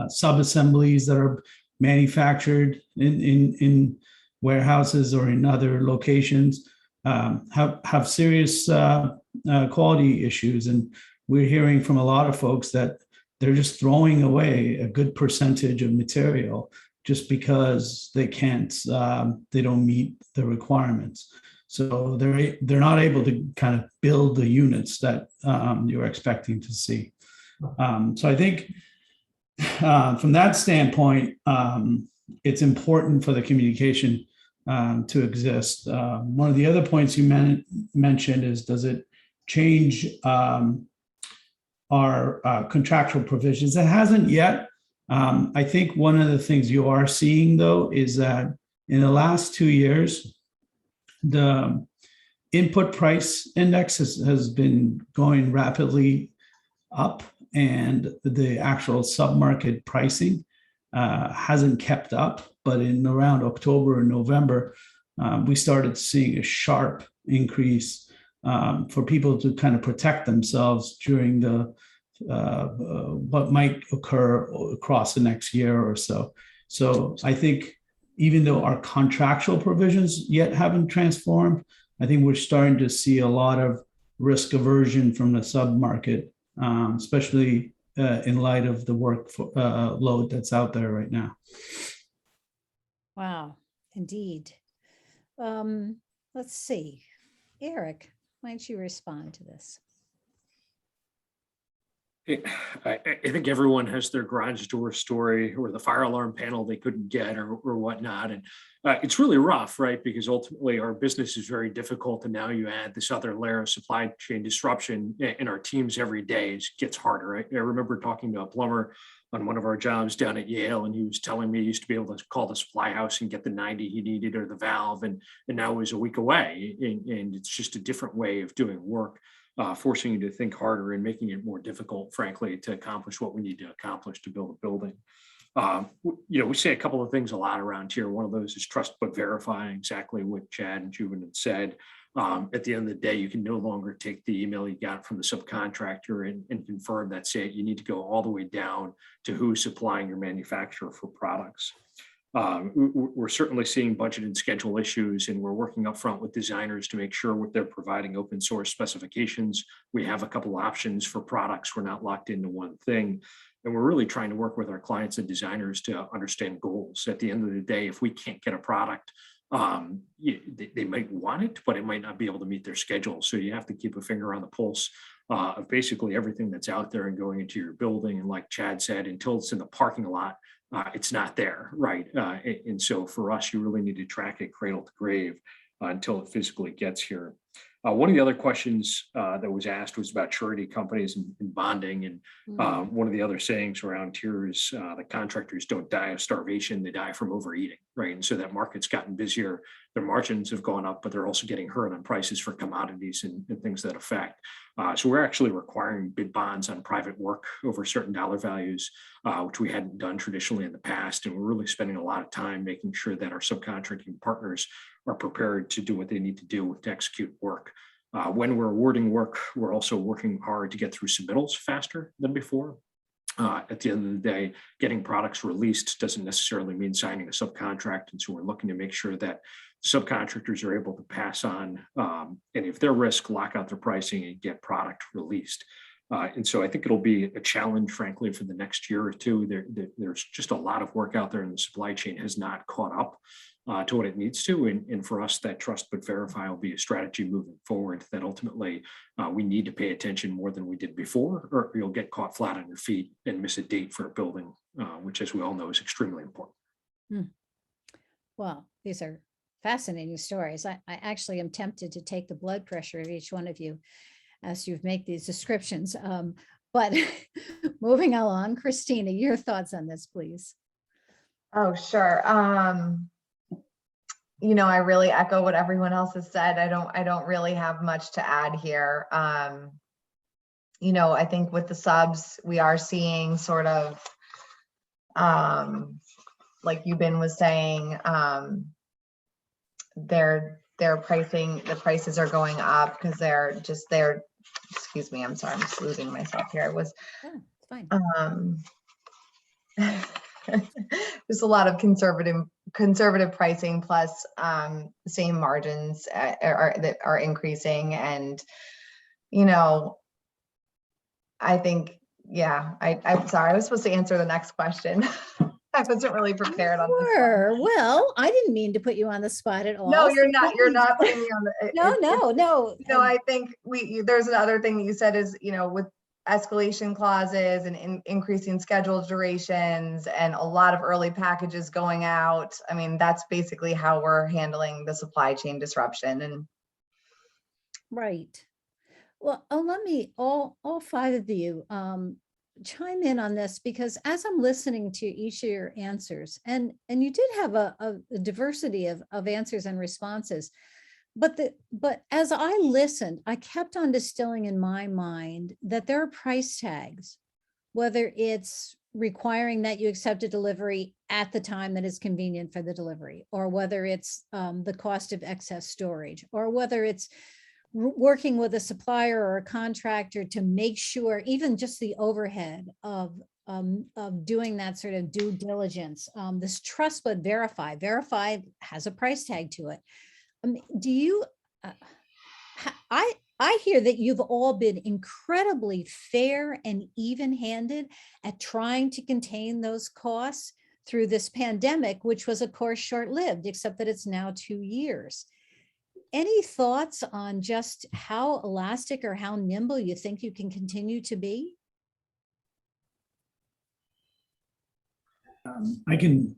sub-assemblies that are manufactured in warehouses or in other locations have serious quality issues. And we're hearing from a lot of folks that they're just throwing away a good percentage of material just because they don't meet the requirements. So they're not able to kind of build the units that you're expecting to see. So I think from that standpoint, it's important for the communication to exist. One of the other points you mentioned is, does it change our contractual provisions? It hasn't yet. I think one of the things you are seeing, though, is that in the last 2 years, the input price index has been going rapidly up, and the actual submarket pricing hasn't kept up. But in around October and November, we started seeing a sharp increase for people to kind of protect themselves during what might occur across the next year or so. So I think even though our contractual provisions yet haven't transformed, I think we're starting to see a lot of risk aversion from the submarket, especially in light of the work load that's out there right now. Wow, indeed. Let's see. Eric, why don't you respond to this? I think everyone has their garage door story or the fire alarm panel they couldn't get or whatnot. And it's really rough, right? Because ultimately our business is very difficult. And now you add this other layer of supply chain disruption in our teams every day. It gets harder. I remember talking to a plumber on one of our jobs down at Yale, and he was telling me he used to be able to call the supply house and get the 90 he needed or the valve. And now it was a week away. And it's just a different way of doing work. Forcing you to think harder and making it more difficult, frankly, to accomplish what we need to accomplish to build a building. We say a couple of things a lot around here. One of those is trust but verify, exactly what Chad and Joubin had said. At the end of the day, you can no longer take the email you got from the subcontractor and confirm that's it. You need to go all the way down to who's supplying your manufacturer for products. We're certainly seeing budget and schedule issues, and we're working up front with designers to make sure what they're providing open source specifications. We have a couple options for products. We're not locked into one thing. And we're really trying to work with our clients and designers to understand goals. At the end of the day, if we can't get a product, they might want it, but it might not be able to meet their schedule. So you have to keep a finger on the pulse of basically everything that's out there and going into your building. And like Chad said, until it's in the parking lot, it's not there, right? And so for us, you really need to track it cradle to grave until it physically gets here. One of the other questions that was asked was about surety companies and bonding. And one of the other sayings around here is the contractors don't die of starvation, they die from overeating, right? And so that market's gotten busier, their margins have gone up, but they're also getting hurt on prices for commodities and things that affect. So we're actually requiring bid bonds on private work over certain dollar values, which we hadn't done traditionally in the past. And we're really spending a lot of time making sure that our subcontracting partners are prepared to do what they need to do to execute work. When we're awarding work, we're also working hard to get through submittals faster than before. At the end of the day, getting products released doesn't necessarily mean signing a subcontract. And so we're looking to make sure that subcontractors are able to pass on any of their risk, lock out their pricing, and get product released. And so I think it'll be a challenge, frankly, for the next year or two. There's just a lot of work out there, and the supply chain has not caught up to what it needs to. And for us, that trust but verify will be a strategy moving forward that ultimately we need to pay attention more than we did before, or you'll get caught flat on your feet and miss a date for a building, which, as we all know, is extremely important. Well, these are fascinating stories. I actually am tempted to take the blood pressure of each one of you as you make these descriptions. But moving along, Christina, your thoughts on this, please. Oh, sure. You know, I really echo what everyone else has said. I don't really have much to add here. You know, I think with the subs, we are seeing sort of, like Joubin was saying, their pricing, the prices are going up because they're, excuse me, I'm sorry, I'm just losing myself here. I was, It's fine. There's a lot of conservative pricing plus same margins that are increasing. And, you know, I think, yeah, I'm sorry, I was supposed to answer the next question. I wasn't really prepared on this one. Sure. Well, I didn't mean to put you on the spot at all. No, so you're not please. putting me on the. No. You know, I think there's another thing that you said is, you know, with escalation clauses and increasing schedule durations and a lot of early packages going out. I mean, that's basically how we're handling the supply chain disruption. And Right. Well, let me, all five of you chime in on this, because as I'm listening to each of your answers, and you did have a diversity of answers and responses, but as I listened, I kept on distilling in my mind that there are price tags, whether it's requiring that you accept a delivery at the time that is convenient for the delivery, or whether it's the cost of excess storage, or whether it's working with a supplier or a contractor to make sure, even just the overhead of doing that sort of due diligence, this trust but verify has a price tag to it. Do you, I hear that you've all been incredibly fair and even-handed at trying to contain those costs through this pandemic, which was of course short-lived, except that it's now 2 years. Any thoughts on just how elastic or how nimble you think you can continue to be? I can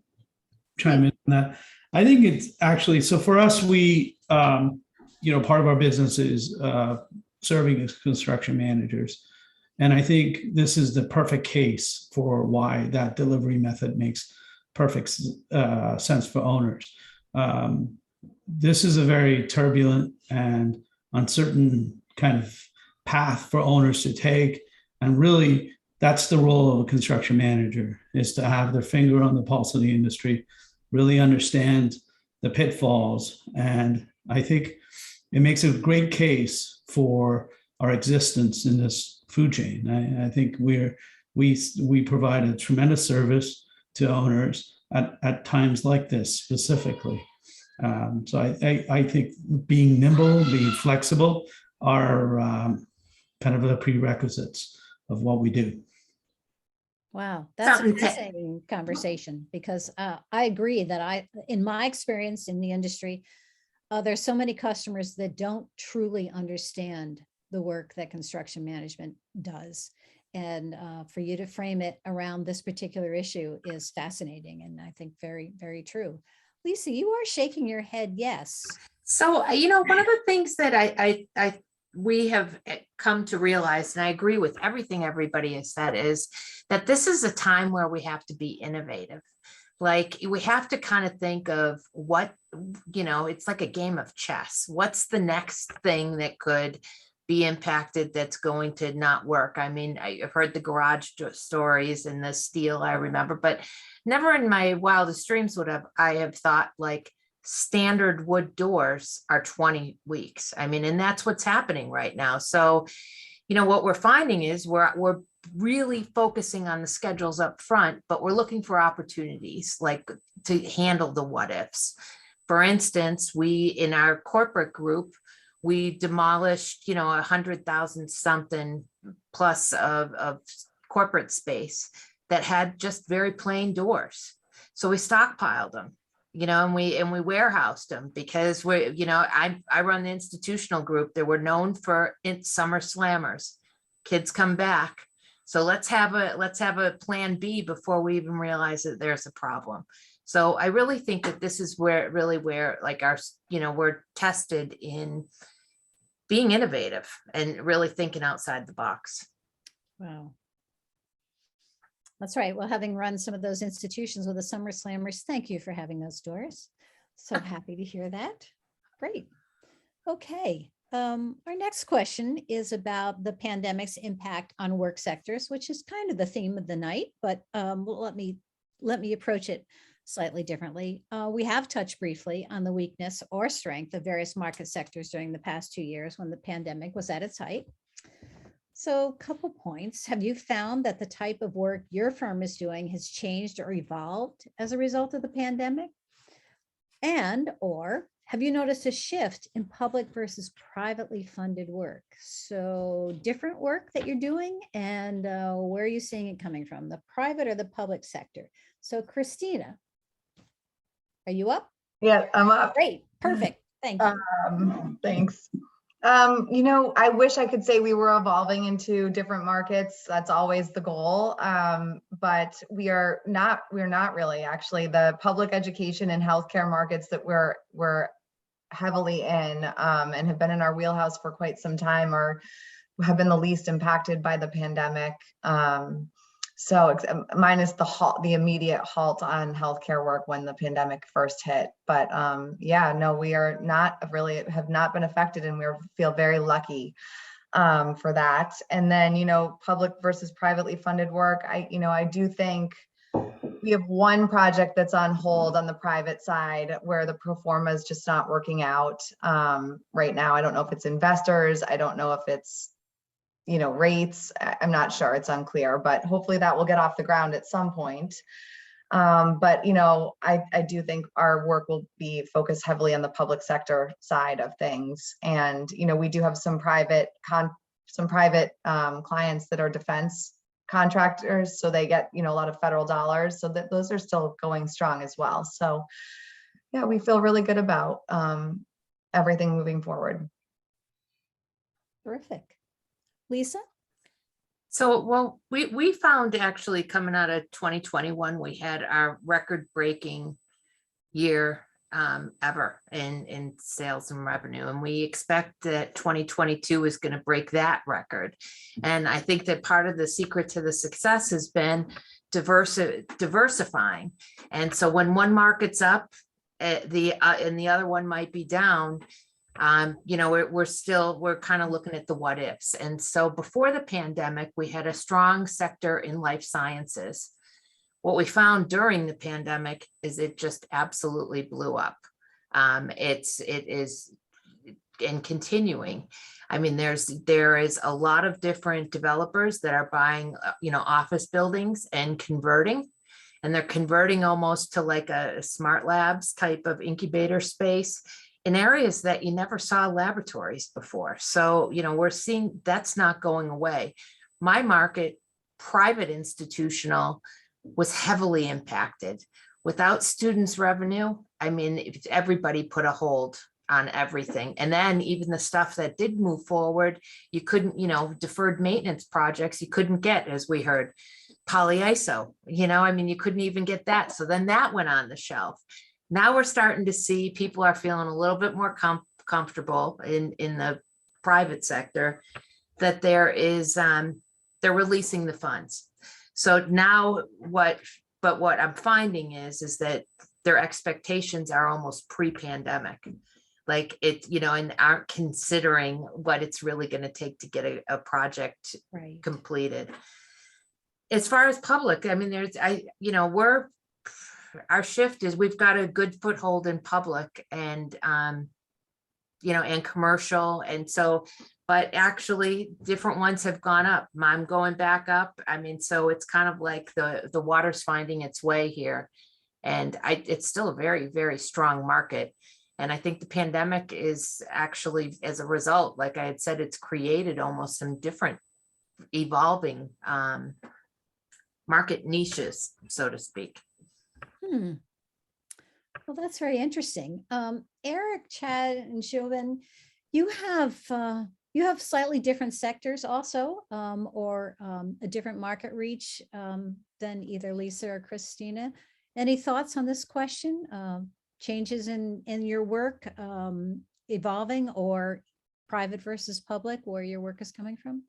chime in on that. I think it's actually, so for us, we, you know, part of our business is serving as construction managers. And I think this is the perfect case for why that delivery method makes perfect sense for owners. This is a very turbulent and uncertain kind of path for owners to take. And really, that's the role of a construction manager, is to have their finger on the pulse of the industry, really understand the pitfalls. And I think it makes a great case for our existence in this food chain. I think we provide a tremendous service to owners at times like this specifically. So I think being nimble, being flexible are kind of the prerequisites of what we do. Wow, that's a Something to- fascinating conversation, because I agree that in my experience in the industry, there's so many customers that don't truly understand the work that construction management does. And for you to frame it around this particular issue is fascinating, and I think very, very true. Lisa, you are shaking your head yes. So, you know, one of the things that we have come to realize, and I agree with everything everybody has said, is that this is a time where we have to be innovative. Like, we have to kind of think of what, you know, it's like a game of chess. What's the next thing that could be impacted that's going to not work? I mean, I've heard the garage stories and the steel, I remember, but never in my wildest dreams would I have thought like standard wood doors are 20 weeks. I mean, and that's what's happening right now. So, you know, what we're finding is we're really focusing on the schedules up front, but we're looking for opportunities like to handle the what ifs. For instance, we, in our corporate group, we demolished, 100,000 something plus of corporate space that had just very plain doors. So we stockpiled them, and we warehoused them because I run the institutional group. They were known for summer slammers. Kids come back. So let's have a plan B before we even realize that there's a problem. So I really think that this is where like we're tested in being innovative and really thinking outside the box. Wow. That's right. Well, having run some of those institutions with the summer slammers, thank you for having those doors. So happy to hear that. Great. Okay. Our next question is about the pandemic's impact on work sectors, which is kind of the theme of the night, but let me approach it slightly differently. We have touched briefly on the weakness or strength of various market sectors during the past 2 years when the pandemic was at its height. So a couple points. Have you found that the type of work your firm is doing has changed or evolved as a result of the pandemic? Or have you noticed a shift in public versus privately funded work? So different work that you're doing, and where are you seeing it coming from, the private or the public sector? So Christina, are you up? Yeah, I'm up. Great, perfect, thank you. Thanks. I wish I could say we were evolving into different markets. That's always the goal. But we're not really. Actually, the public education and healthcare markets that we're heavily in and have been in our wheelhouse for quite some time have been the least impacted by the pandemic. So minus the immediate halt on healthcare work when the pandemic first hit. But we are have not been affected, and we feel very lucky for that. And then, public versus privately funded work. I do think we have one project that's on hold on the private side where the pro forma is just not working out right now. I don't know if it's investors. I don't know if it's rates. I'm not sure, it's unclear, but hopefully that will get off the ground at some point. But I do think our work will be focused heavily on the public sector side of things. And, we do have some private clients that are defense contractors. So they get, a lot of federal dollars. So that those are still going strong as well. So yeah, we feel really good about everything moving forward. Terrific. Lisa? So, well, we found actually coming out of 2021, we had our record-breaking year ever in sales and revenue. And we expect that 2022 is going to break that record. And I think that part of the secret to the success has been diversifying. And so when one market's up, and the other one might be down, we're kind of looking at the what ifs. And so before the pandemic, we had a strong sector in life sciences. What we found during the pandemic is it just absolutely blew up. It is and continuing. I mean, there is a lot of different developers that are buying, office buildings and converting, and they're converting almost to like a smart labs type of incubator space in areas that you never saw laboratories before. So, we're seeing that's not going away. My market, private institutional, was heavily impacted. Without students' revenue, I mean, everybody put a hold on everything. And then even the stuff that did move forward, you couldn't, deferred maintenance projects, you couldn't get, as we heard, polyiso, you couldn't even get that. So then that went on the shelf. Now we're starting to see people are feeling a little bit more comfortable in the private sector that they're releasing the funds. So now what I'm finding is that their expectations are almost pre-pandemic, like and aren't considering what it's really going to take to get a project completed. As far as public, I mean, our shift is we've got a good foothold in public and and commercial. And so but actually different ones have gone up. I'm going back up. I mean, so it's kind of like the water's finding its way here. And it's still a very, very strong market. And I think the pandemic is actually, as a result, like I had said, it's created almost some different evolving market niches, so to speak. Hmm. Well, that's very interesting. Eric, Chad, and Joubin, you have slightly different sectors also, or a different market reach than either Lisa or Christina. Any thoughts on this question? Changes in your work, evolving, or private versus public, where your work is coming from?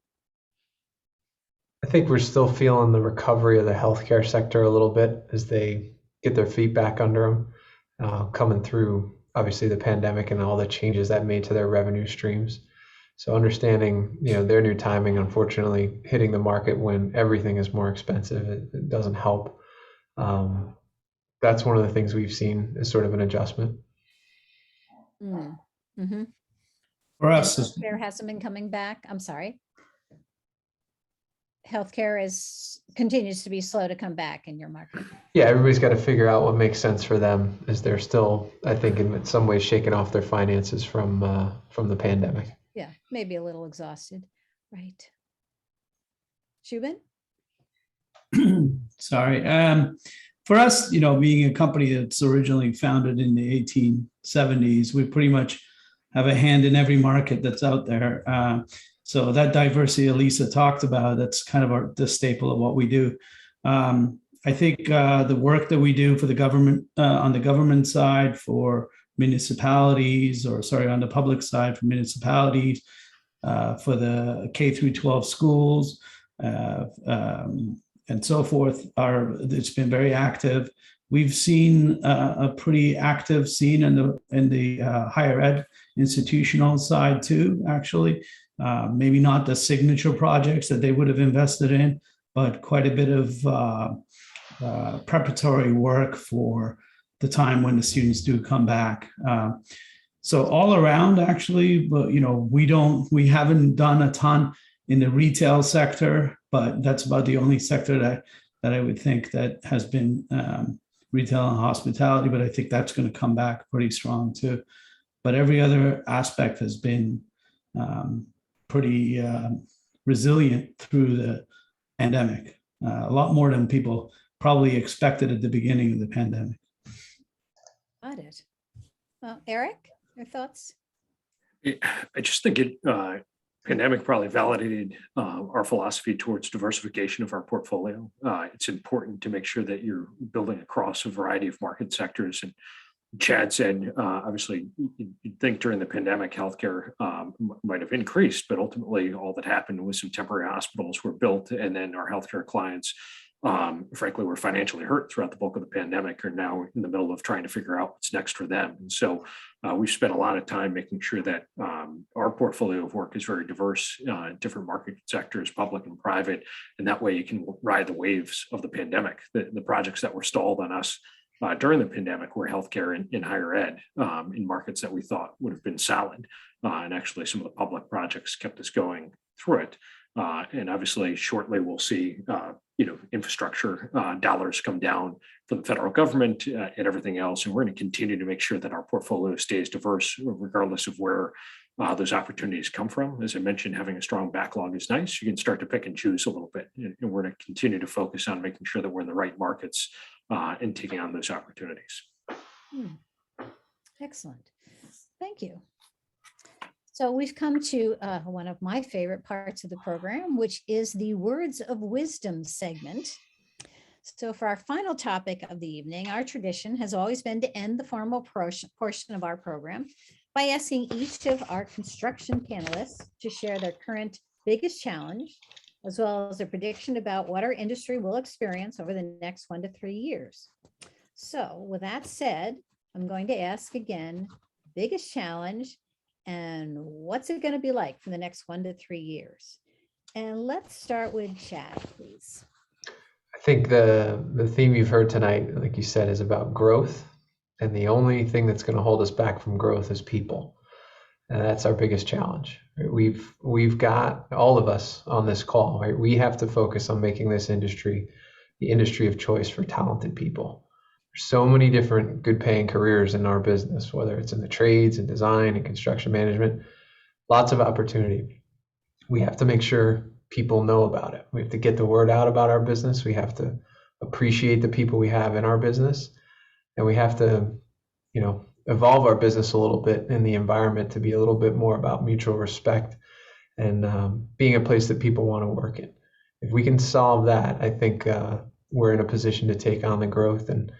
I think we're still feeling the recovery of the healthcare sector a little bit as they get their feet back under them, coming through obviously the pandemic and all the changes that made to their revenue streams. So understanding, their new timing, unfortunately, hitting the market when everything is more expensive, it doesn't help. That's one of the things we've seen as sort of an adjustment. Mm-hmm. For us, Healthcare hasn't been coming back. I'm sorry. Healthcare continues to be slow to come back in your market. Yeah, everybody's got to figure out what makes sense for them as they're still, I think, in some ways shaking off their finances from the pandemic. Yeah, maybe a little exhausted, right? Joubin? Sorry. For us, being a company that's originally founded in the 1870s, we pretty much have a hand in every market that's out there. So that diversity Elisa talked about, that's kind of the staple of what we do. I think the work that we do for the government, on the government side for municipalities, on the public side for municipalities, for the K through 12 schools, and so forth, it's been very active. We've seen a pretty active scene in the higher ed institutional side too, actually. Maybe not the signature projects that they would have invested in, but quite a bit of preparatory work for the time when the students do come back. So all around, actually, but we haven't done a ton in the retail sector, but that's about the only sector that I would think that has been retail and hospitality. But I think that's going to come back pretty strong too. But every other aspect has been pretty resilient through the pandemic, a lot more than people probably expected at the beginning of the pandemic. Got it. Eric, your thoughts? I just think pandemic probably validated our philosophy towards diversification of our portfolio. It's important to make sure that you're building across a variety of market sectors. And Chad said, obviously, you'd think during the pandemic, healthcare might have increased, but ultimately all that happened was some temporary hospitals were built, and then our healthcare clients, frankly, were financially hurt throughout the bulk of the pandemic, are now in the middle of trying to figure out what's next for them. And so we've spent a lot of time making sure that our portfolio of work is very diverse, different market sectors, public and private, and that way you can ride the waves of the pandemic. The projects that were stalled on us during the pandemic were healthcare and in higher ed, in markets that we thought would have been solid. And actually some of the public projects kept us going through it. And obviously shortly we'll see, infrastructure dollars come down from the federal government and everything else. And we're going to continue to make sure that our portfolio stays diverse regardless of where those opportunities come from. As I mentioned, having a strong backlog is nice. You can start to pick and choose a little bit. And we're going to continue to focus on making sure that we're in the right markets and taking on those opportunities. Excellent. Thank you. So we've come to one of my favorite parts of the program, which is the Words of Wisdom segment. So for our final topic of the evening, our tradition has always been to end the formal portion of our program by asking each of our construction panelists to share their current biggest challenge, as well as a prediction about what our industry will experience over the next 1 to 3 years. So with that said, I'm going to ask again, biggest challenge, and what's it going to be like for the next 1 to 3 years? And let's start with Chad, please. I think the theme you've heard tonight, like you said, is about growth. And the only thing that's going to hold us back from growth is people. And that's our biggest challenge. Right? We've got all of us on this call, right? We have to focus on making this industry the industry of choice for talented people. There's so many different good paying careers in our business, whether it's in the trades and design and construction management, lots of opportunity. We have to make sure people know about it. We have to get the word out about our business. We have to appreciate the people we have in our business, and we have to, evolve our business a little bit in the environment to be a little bit more about mutual respect and being a place that people want to work in. If we can solve that, I think we're in a position to take on the growth and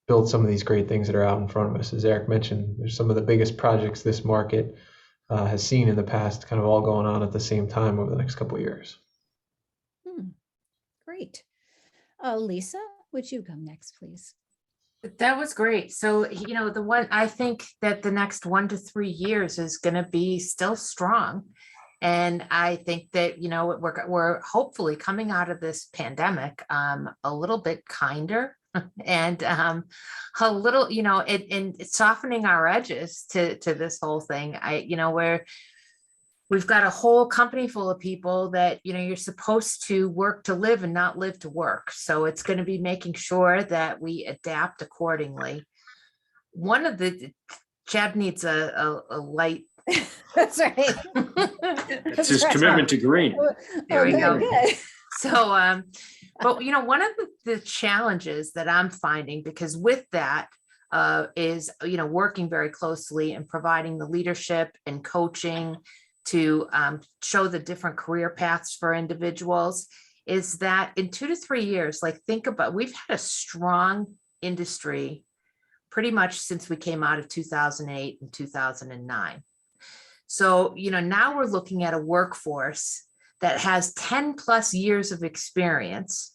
build some of these great things that are out in front of us. As Eric mentioned, there's some of the biggest projects this market has seen in the past, kind of all going on at the same time over the next couple of years. Great. Lisa, would you come next, please? That was great. So, the one, I think that the next 1 to 3 years is going to be still strong. And I think that, we're hopefully coming out of this pandemic a little bit kinder and a little, and softening our edges to this whole thing. We've got a whole company full of people that, you're supposed to work to live and not live to work. So it's going to be making sure that we adapt accordingly. Chad needs a light. That's right. It's his commitment to green. There we go. Good. So, but one of the challenges that I'm finding, because with that is, working very closely and providing the leadership and coaching to show the different career paths for individuals, is that in 2 to 3 years, we've had a strong industry pretty much since we came out of 2008 and 2009. So, now we're looking at a workforce that has 10 plus years of experience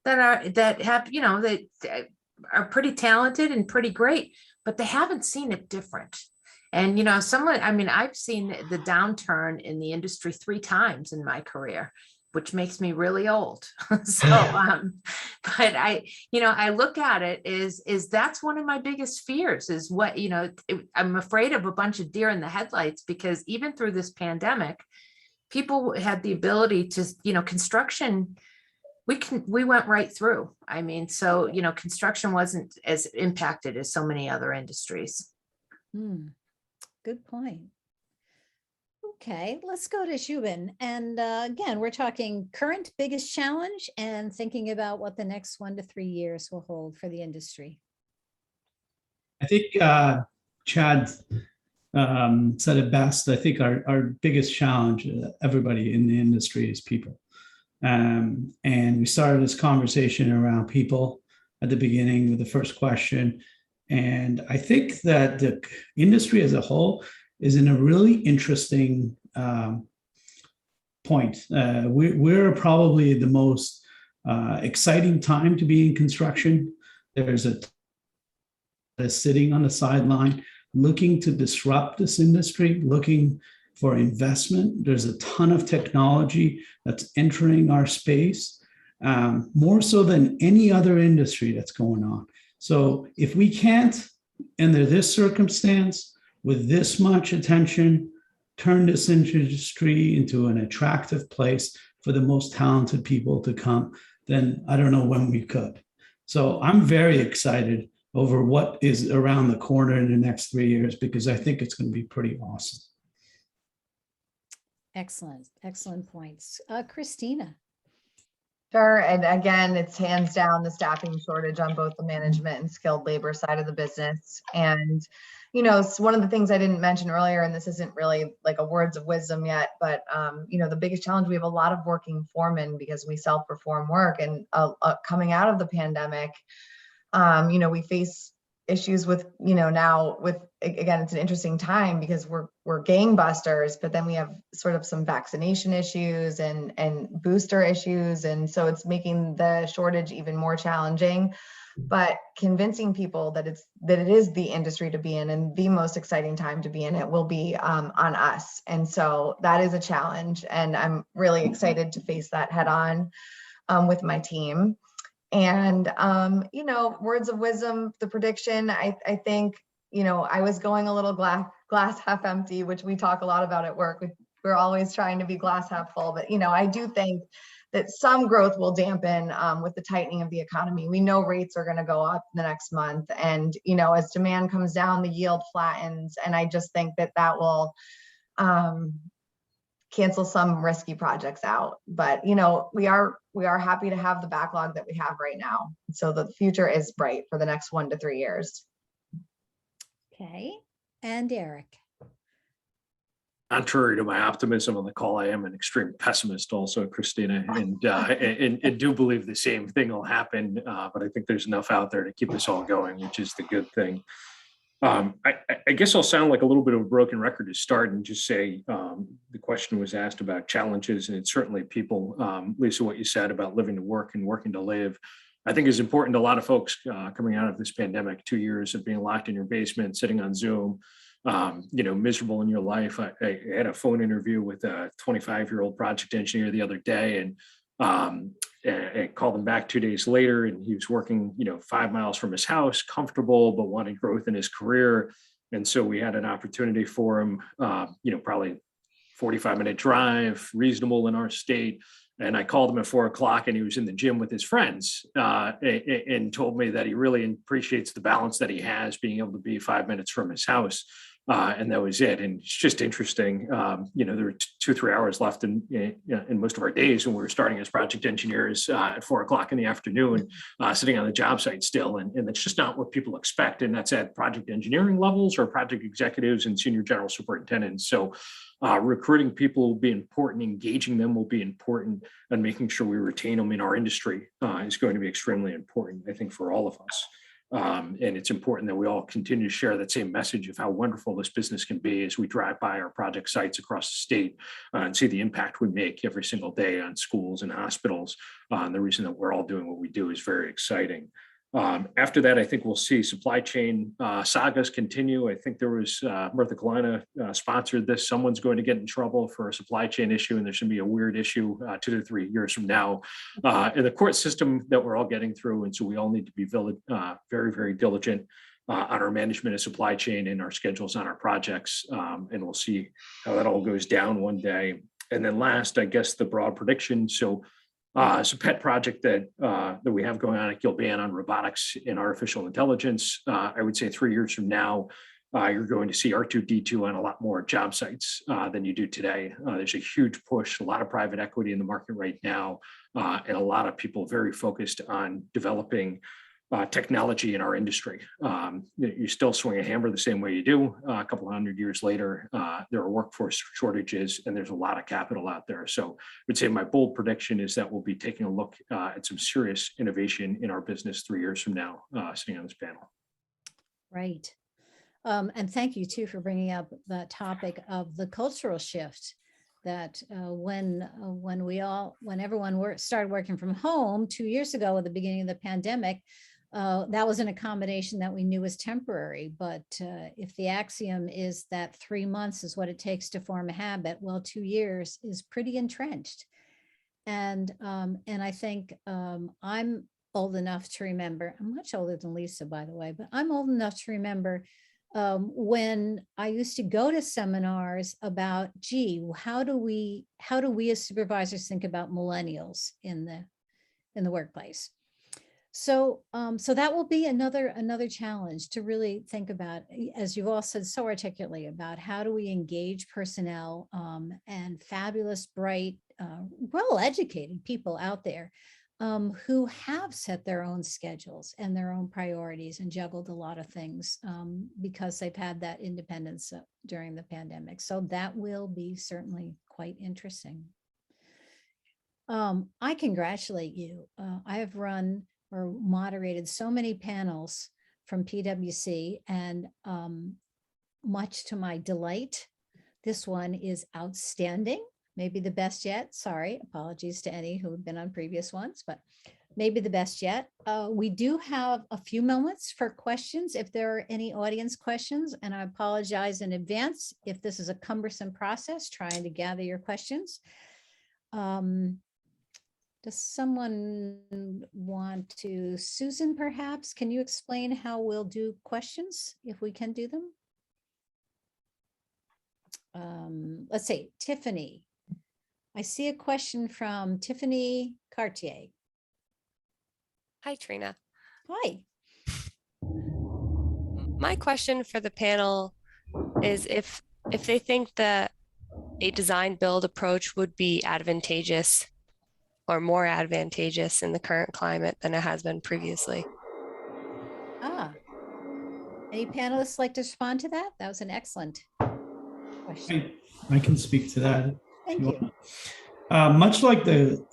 that are pretty talented and pretty great, but they haven't seen it different. And, I've seen the downturn in the industry 3 times in my career, which makes me really old. So, but I look at it is that's one of my biggest fears is what, I'm afraid of a bunch of deer in the headlights, because even through this pandemic, people had the ability to, construction, we went right through. So, construction wasn't as impacted as so many other industries. Good point. Okay, let's go to Joubin. And again, we're talking current biggest challenge and thinking about what the next 1 to 3 years will hold for the industry. I think Chad said it best. I think our biggest challenge, everybody in the industry, is people. And we started this conversation around people at the beginning with the first question. And I think that the industry as a whole is in a really interesting point. We're probably the most exciting time to be in construction. There's sitting on the sideline, looking to disrupt this industry, looking for investment. There's a ton of technology that's entering our space, more so than any other industry that's going on. So if we can't, under this circumstance, with this much attention, turn this industry into an attractive place for the most talented people to come, then I don't know when we could. So I'm very excited over what is around the corner in the next 3 years, because I think it's going to be pretty awesome. Excellent, excellent points. Christina. Sure. And again, it's hands down the staffing shortage on both the management and skilled labor side of the business. And, it's one of the things I didn't mention earlier, and this isn't really like a words of wisdom yet, but, the biggest challenge, we have a lot of working foremen because we self-perform work. And coming out of the pandemic, we face issues with, now with, again, it's an interesting time because we're gangbusters, but then we have sort of some vaccination issues and booster issues. And so it's making the shortage even more challenging, but convincing people that it is the industry to be in and the most exciting time to be in it will be on us. And so that is a challenge. And I'm really excited to face that head on with my team. And, words of wisdom, the prediction, I think, I was going a little glass half empty, which we talk a lot about at work. we're always trying to be glass half full, but I do think that some growth will dampen with the tightening of the economy. We know rates are going to go up the next month, and as demand comes down, the yield flattens, and I just think that will cancel some risky projects out. But we are happy to have the backlog that we have right now, so the future is bright for the next 1 to 3 years. Okay, and Eric. Contrary to my optimism on the call, I am an extreme pessimist also, Christina, and do believe the same thing will happen. But I think there's enough out there to keep us all going, which is the good thing. I guess I'll sound like a little bit of a broken record to start and just say the question was asked about challenges, and it's certainly people, Lisa, what you said about living to work and working to live, I think is important to a lot of folks coming out of this pandemic, 2 years of being locked in your basement, sitting on Zoom, miserable in your life. I had a phone interview with a 25-year-old project engineer the other day, and I called him back 2 days later, and he was working, 5 miles from his house, comfortable, but wanted growth in his career. And so we had an opportunity for him, probably 45-minute drive, reasonable in our state. And I called him at 4 o'clock, and he was in the gym with his friends and told me that he really appreciates the balance that he has, being able to be 5 minutes from his house. And that was it. And it's just interesting. There were 2-3 hours left in most of our days when we were starting as project engineers at 4 o'clock in the afternoon, sitting on the job site still. And that's just not what people expect. And that's at project engineering levels or project executives and senior general superintendents. So recruiting people will be important, engaging them will be important, and making sure we retain them in our industry is going to be extremely important, I think, for all of us. And it's important that we all continue to share that same message of how wonderful this business can be as we drive by our project sites across the state and see the impact we make every single day on schools and hospitals. And the reason that we're all doing what we do is very exciting. After that, I think we'll see supply chain sagas continue. I think there was North Carolina sponsored this. Someone's going to get in trouble for a supply chain issue, and there should be a weird issue 2 to 3 years from now in the court system that we're all getting through. And so we all need to be very, very diligent on our management of supply chain and our schedules on our projects. And we'll see how that all goes down one day. And then last, I guess, the broad prediction. So it's a pet project that we have going on at Gilbane on robotics and artificial intelligence. I would say 3 years from now, you're going to see R2D2 on a lot more job sites than you do today. There's a huge push, a lot of private equity in the market right now, and a lot of people very focused on developing technology in our industry. You still swing a hammer the same way you do. A couple hundred years later, there are workforce shortages, and there's a lot of capital out there. So I would say my bold prediction is that we'll be taking a look at some serious innovation in our business 3 years from now, sitting on this panel. Right. And thank you too for bringing up the topic of the cultural shift that when everyone started working from home 2 years ago at the beginning of the pandemic, that was an accommodation that we knew was temporary. But if the axiom is that 3 months is what it takes to form a habit, well, 2 years is pretty entrenched. And I think I'm old enough to remember, I'm much older than Lisa, by the way, but I'm old enough to remember when I used to go to seminars about, gee, how do we as supervisors think about millennials in the workplace? So that will be another challenge to really think about, as you've all said so articulately, about how do we engage personnel and fabulous, bright, well-educated people out there who have set their own schedules and their own priorities and juggled a lot of things because they've had that independence during the pandemic. So that will be certainly quite interesting. I congratulate you. I have run or moderated so many panels from PWC, and much to my delight, this one is outstanding. Maybe the best yet. Sorry, apologies to any who have been on previous ones, but maybe the best yet. We do have a few moments for questions if there are any audience questions, and I apologize in advance if this is a cumbersome process trying to gather your questions. Does someone want to, Susan, perhaps, can you explain how we'll do questions if we can do them? let's see, Tiffany. I see a question from Tiffany Cartier. Hi, Trina. Hi. My question for the panel is if they think that a design build approach would be advantageous or more advantageous in the current climate than it has been previously. Any panelists like to respond to that? That was an excellent question. I can speak to that. Thank you. Much like the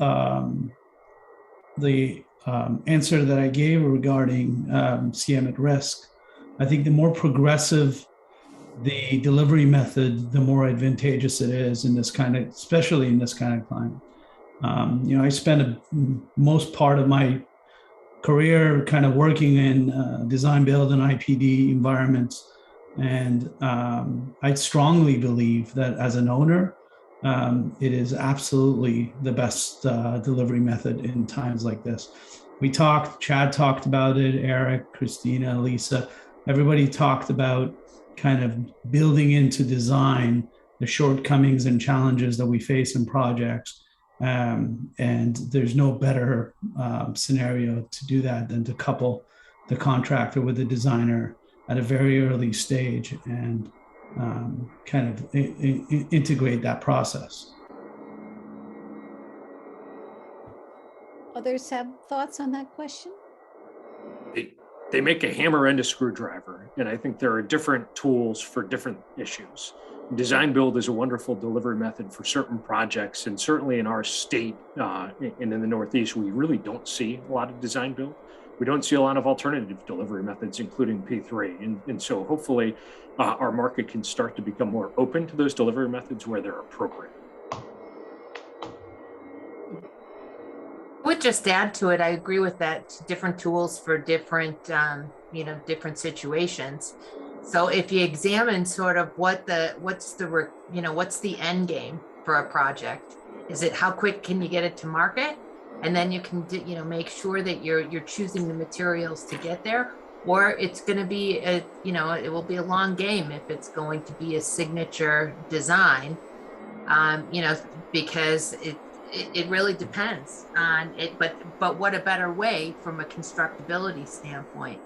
answer that I gave regarding CM at risk, I think the more progressive the delivery method, the more advantageous it is in this kind of, especially in this kind of climate. I spent most part of my career kind of working in design, build, and IPD environments. And I strongly believe that as an owner, it is absolutely the best delivery method in times like this. Chad talked about it, Eric, Christina, Lisa, everybody talked about kind of building into design the shortcomings and challenges that we face in projects. And there's no better scenario to do that than to couple the contractor with the designer at a very early stage and kind of integrate that process. Others have thoughts on that question? They make a hammer and a screwdriver, and I think there are different tools for different issues. Design build is a wonderful delivery method for certain projects, and certainly in our state and in the Northeast, we really don't see a lot of design build. We don't see a lot of alternative delivery methods, including P3. And so hopefully our market can start to become more open to those delivery methods where they're appropriate. I would just add to it, I agree with that, different tools for different, different situations. So if you examine sort of what's the end game for a project, is it how quick can you get it to market? And then you can, make sure that you're choosing the materials to get there, or it's going to be it will be a long game if it's going to be a signature design, because it really depends on it, but what a better way from a constructability standpoint.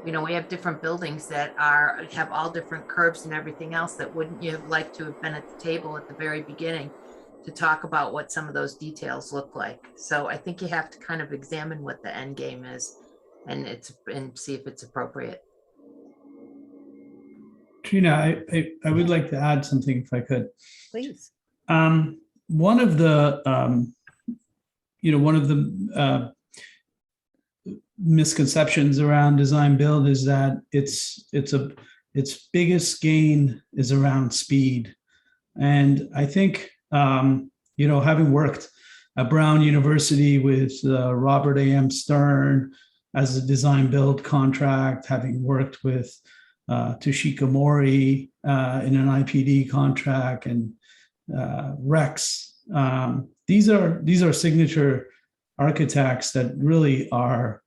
We have different buildings that have all different curves and everything else that wouldn't you have liked to have been at the table at the very beginning to talk about what some of those details look like. So I think you have to kind of examine what the end game is and see if it's appropriate. Trina, I would like to add something if I could. Please. One of the misconceptions around design build is that its biggest gain is around speed. And I think, having worked at Brown University with Robert A.M. Stern as a design build contract, having worked with Toshiko Mori in an IPD contract and Rex. These are signature architects that really are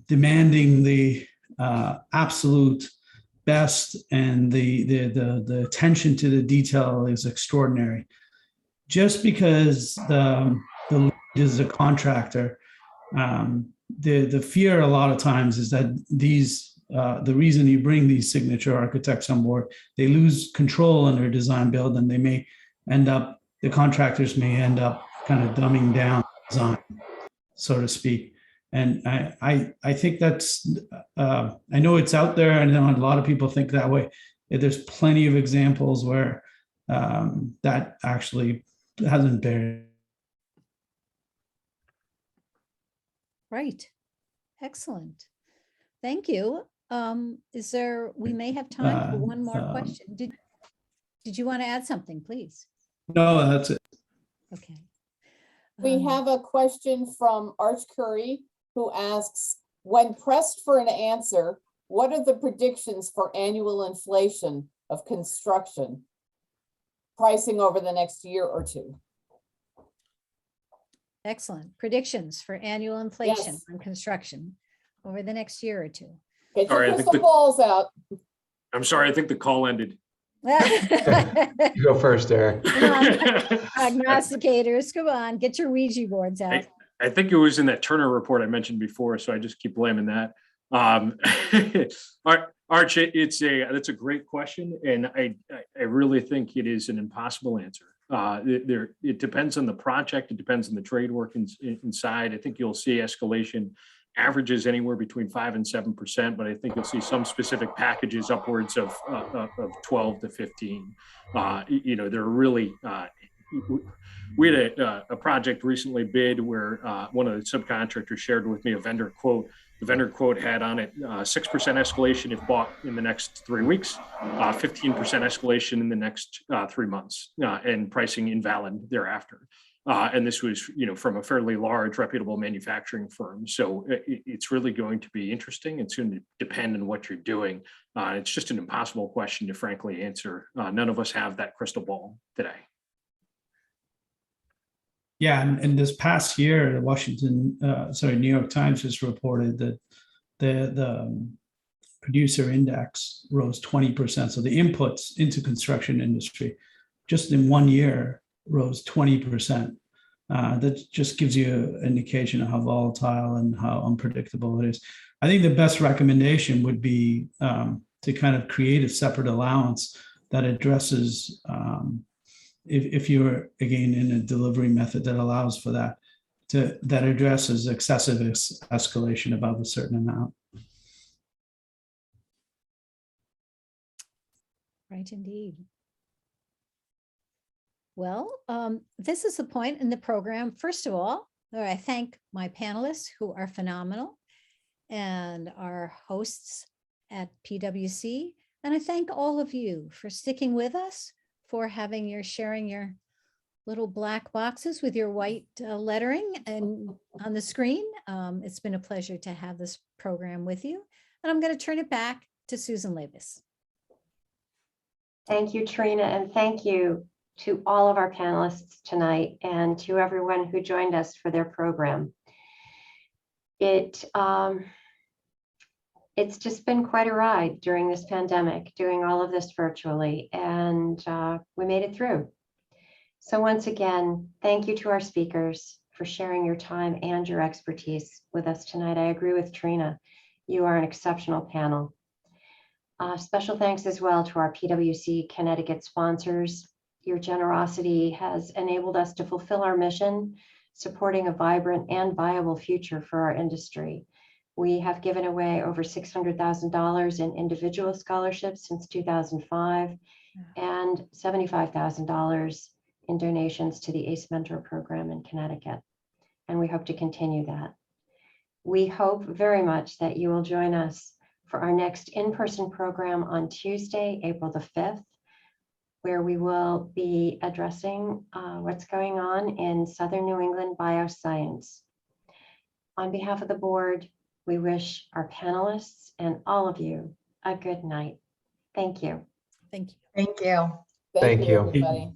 demanding the absolute best, and the attention to the detail is extraordinary. Just because the lead is a contractor, the fear a lot of times is that the reason you bring these signature architects on board, they lose control on their design build, and the contractors may end up kind of dumbing down design, so to speak. And I think that's, I know it's out there, and a lot of people think that way. There's plenty of examples where that actually hasn't been. Right. Excellent. Thank you. We may have time for one more question. Did you want to add something, please? No, that's it. Okay. We have a question from Arch Curry, who asks, when pressed for an answer, what are the predictions for annual inflation of construction pricing over the next year or two? Excellent. Predictions for annual inflation Yes. on construction over the next year or two. Get Sorry, your I think crystal balls out. I'm sorry, I think the call ended. You go first, Eric. Prognosticators, come on, get your Ouija boards out. I think it was in that Turner report I mentioned before, so I just keep blaming that. Arch, that's a great question, and I really think it is an impossible answer. It depends on the project, it depends on the trade work inside. I think you'll see escalation averages anywhere between 5 and 7%, but I think you'll see some specific packages upwards of 12 to 15. They're really. We had a project recently bid where one of the subcontractors shared with me a vendor quote. The vendor quote had on it 6% escalation if bought in the next 3 weeks, 15% escalation in the next 3 months, and pricing invalid thereafter. And this was, from a fairly large, reputable manufacturing firm. So it's really going to be interesting. It's going to depend on what you're doing. It's just an impossible question to frankly answer. None of us have that crystal ball today. Yeah, and this past year, the New York Times just reported that the producer index rose 20%. So the inputs into construction industry, just in 1 year, rose 20%. That just gives you an indication of how volatile and how unpredictable it is. I think the best recommendation would be to kind of create a separate allowance that addresses if you're, again, in a delivery method that allows for that, that addresses excessive escalation above a certain amount. Right, indeed. Well, this is the point in the program. First of all, I thank my panelists who are phenomenal and our hosts at PWC. And I thank all of you for sticking with us, for sharing your little black boxes with your white lettering and on the screen. It's been a pleasure to have this program with you. And I'm going to turn it back to Susan Labus. Thank you, Trina, and thank you to all of our panelists tonight and to everyone who joined us for their program. It's just been quite a ride during this pandemic, doing all of this virtually, and we made it through. So once again, thank you to our speakers for sharing your time and your expertise with us tonight. I agree with Trina. You are an exceptional panel. Special thanks as well to our PWC Connecticut sponsors. Your generosity has enabled us to fulfill our mission, supporting a vibrant and viable future for our industry. We have given away over $600,000 in individual scholarships since 2005 and $75,000 in donations to the ACE Mentor program in Connecticut. And we hope to continue that. We hope very much that you will join us for our next in-person program on Tuesday, April the 5th, where we will be addressing what's going on in Southern New England bioscience. On behalf of the board, we wish our panelists and all of you a good night. Thank you. Thank you. Thank you. Thank you. Everybody.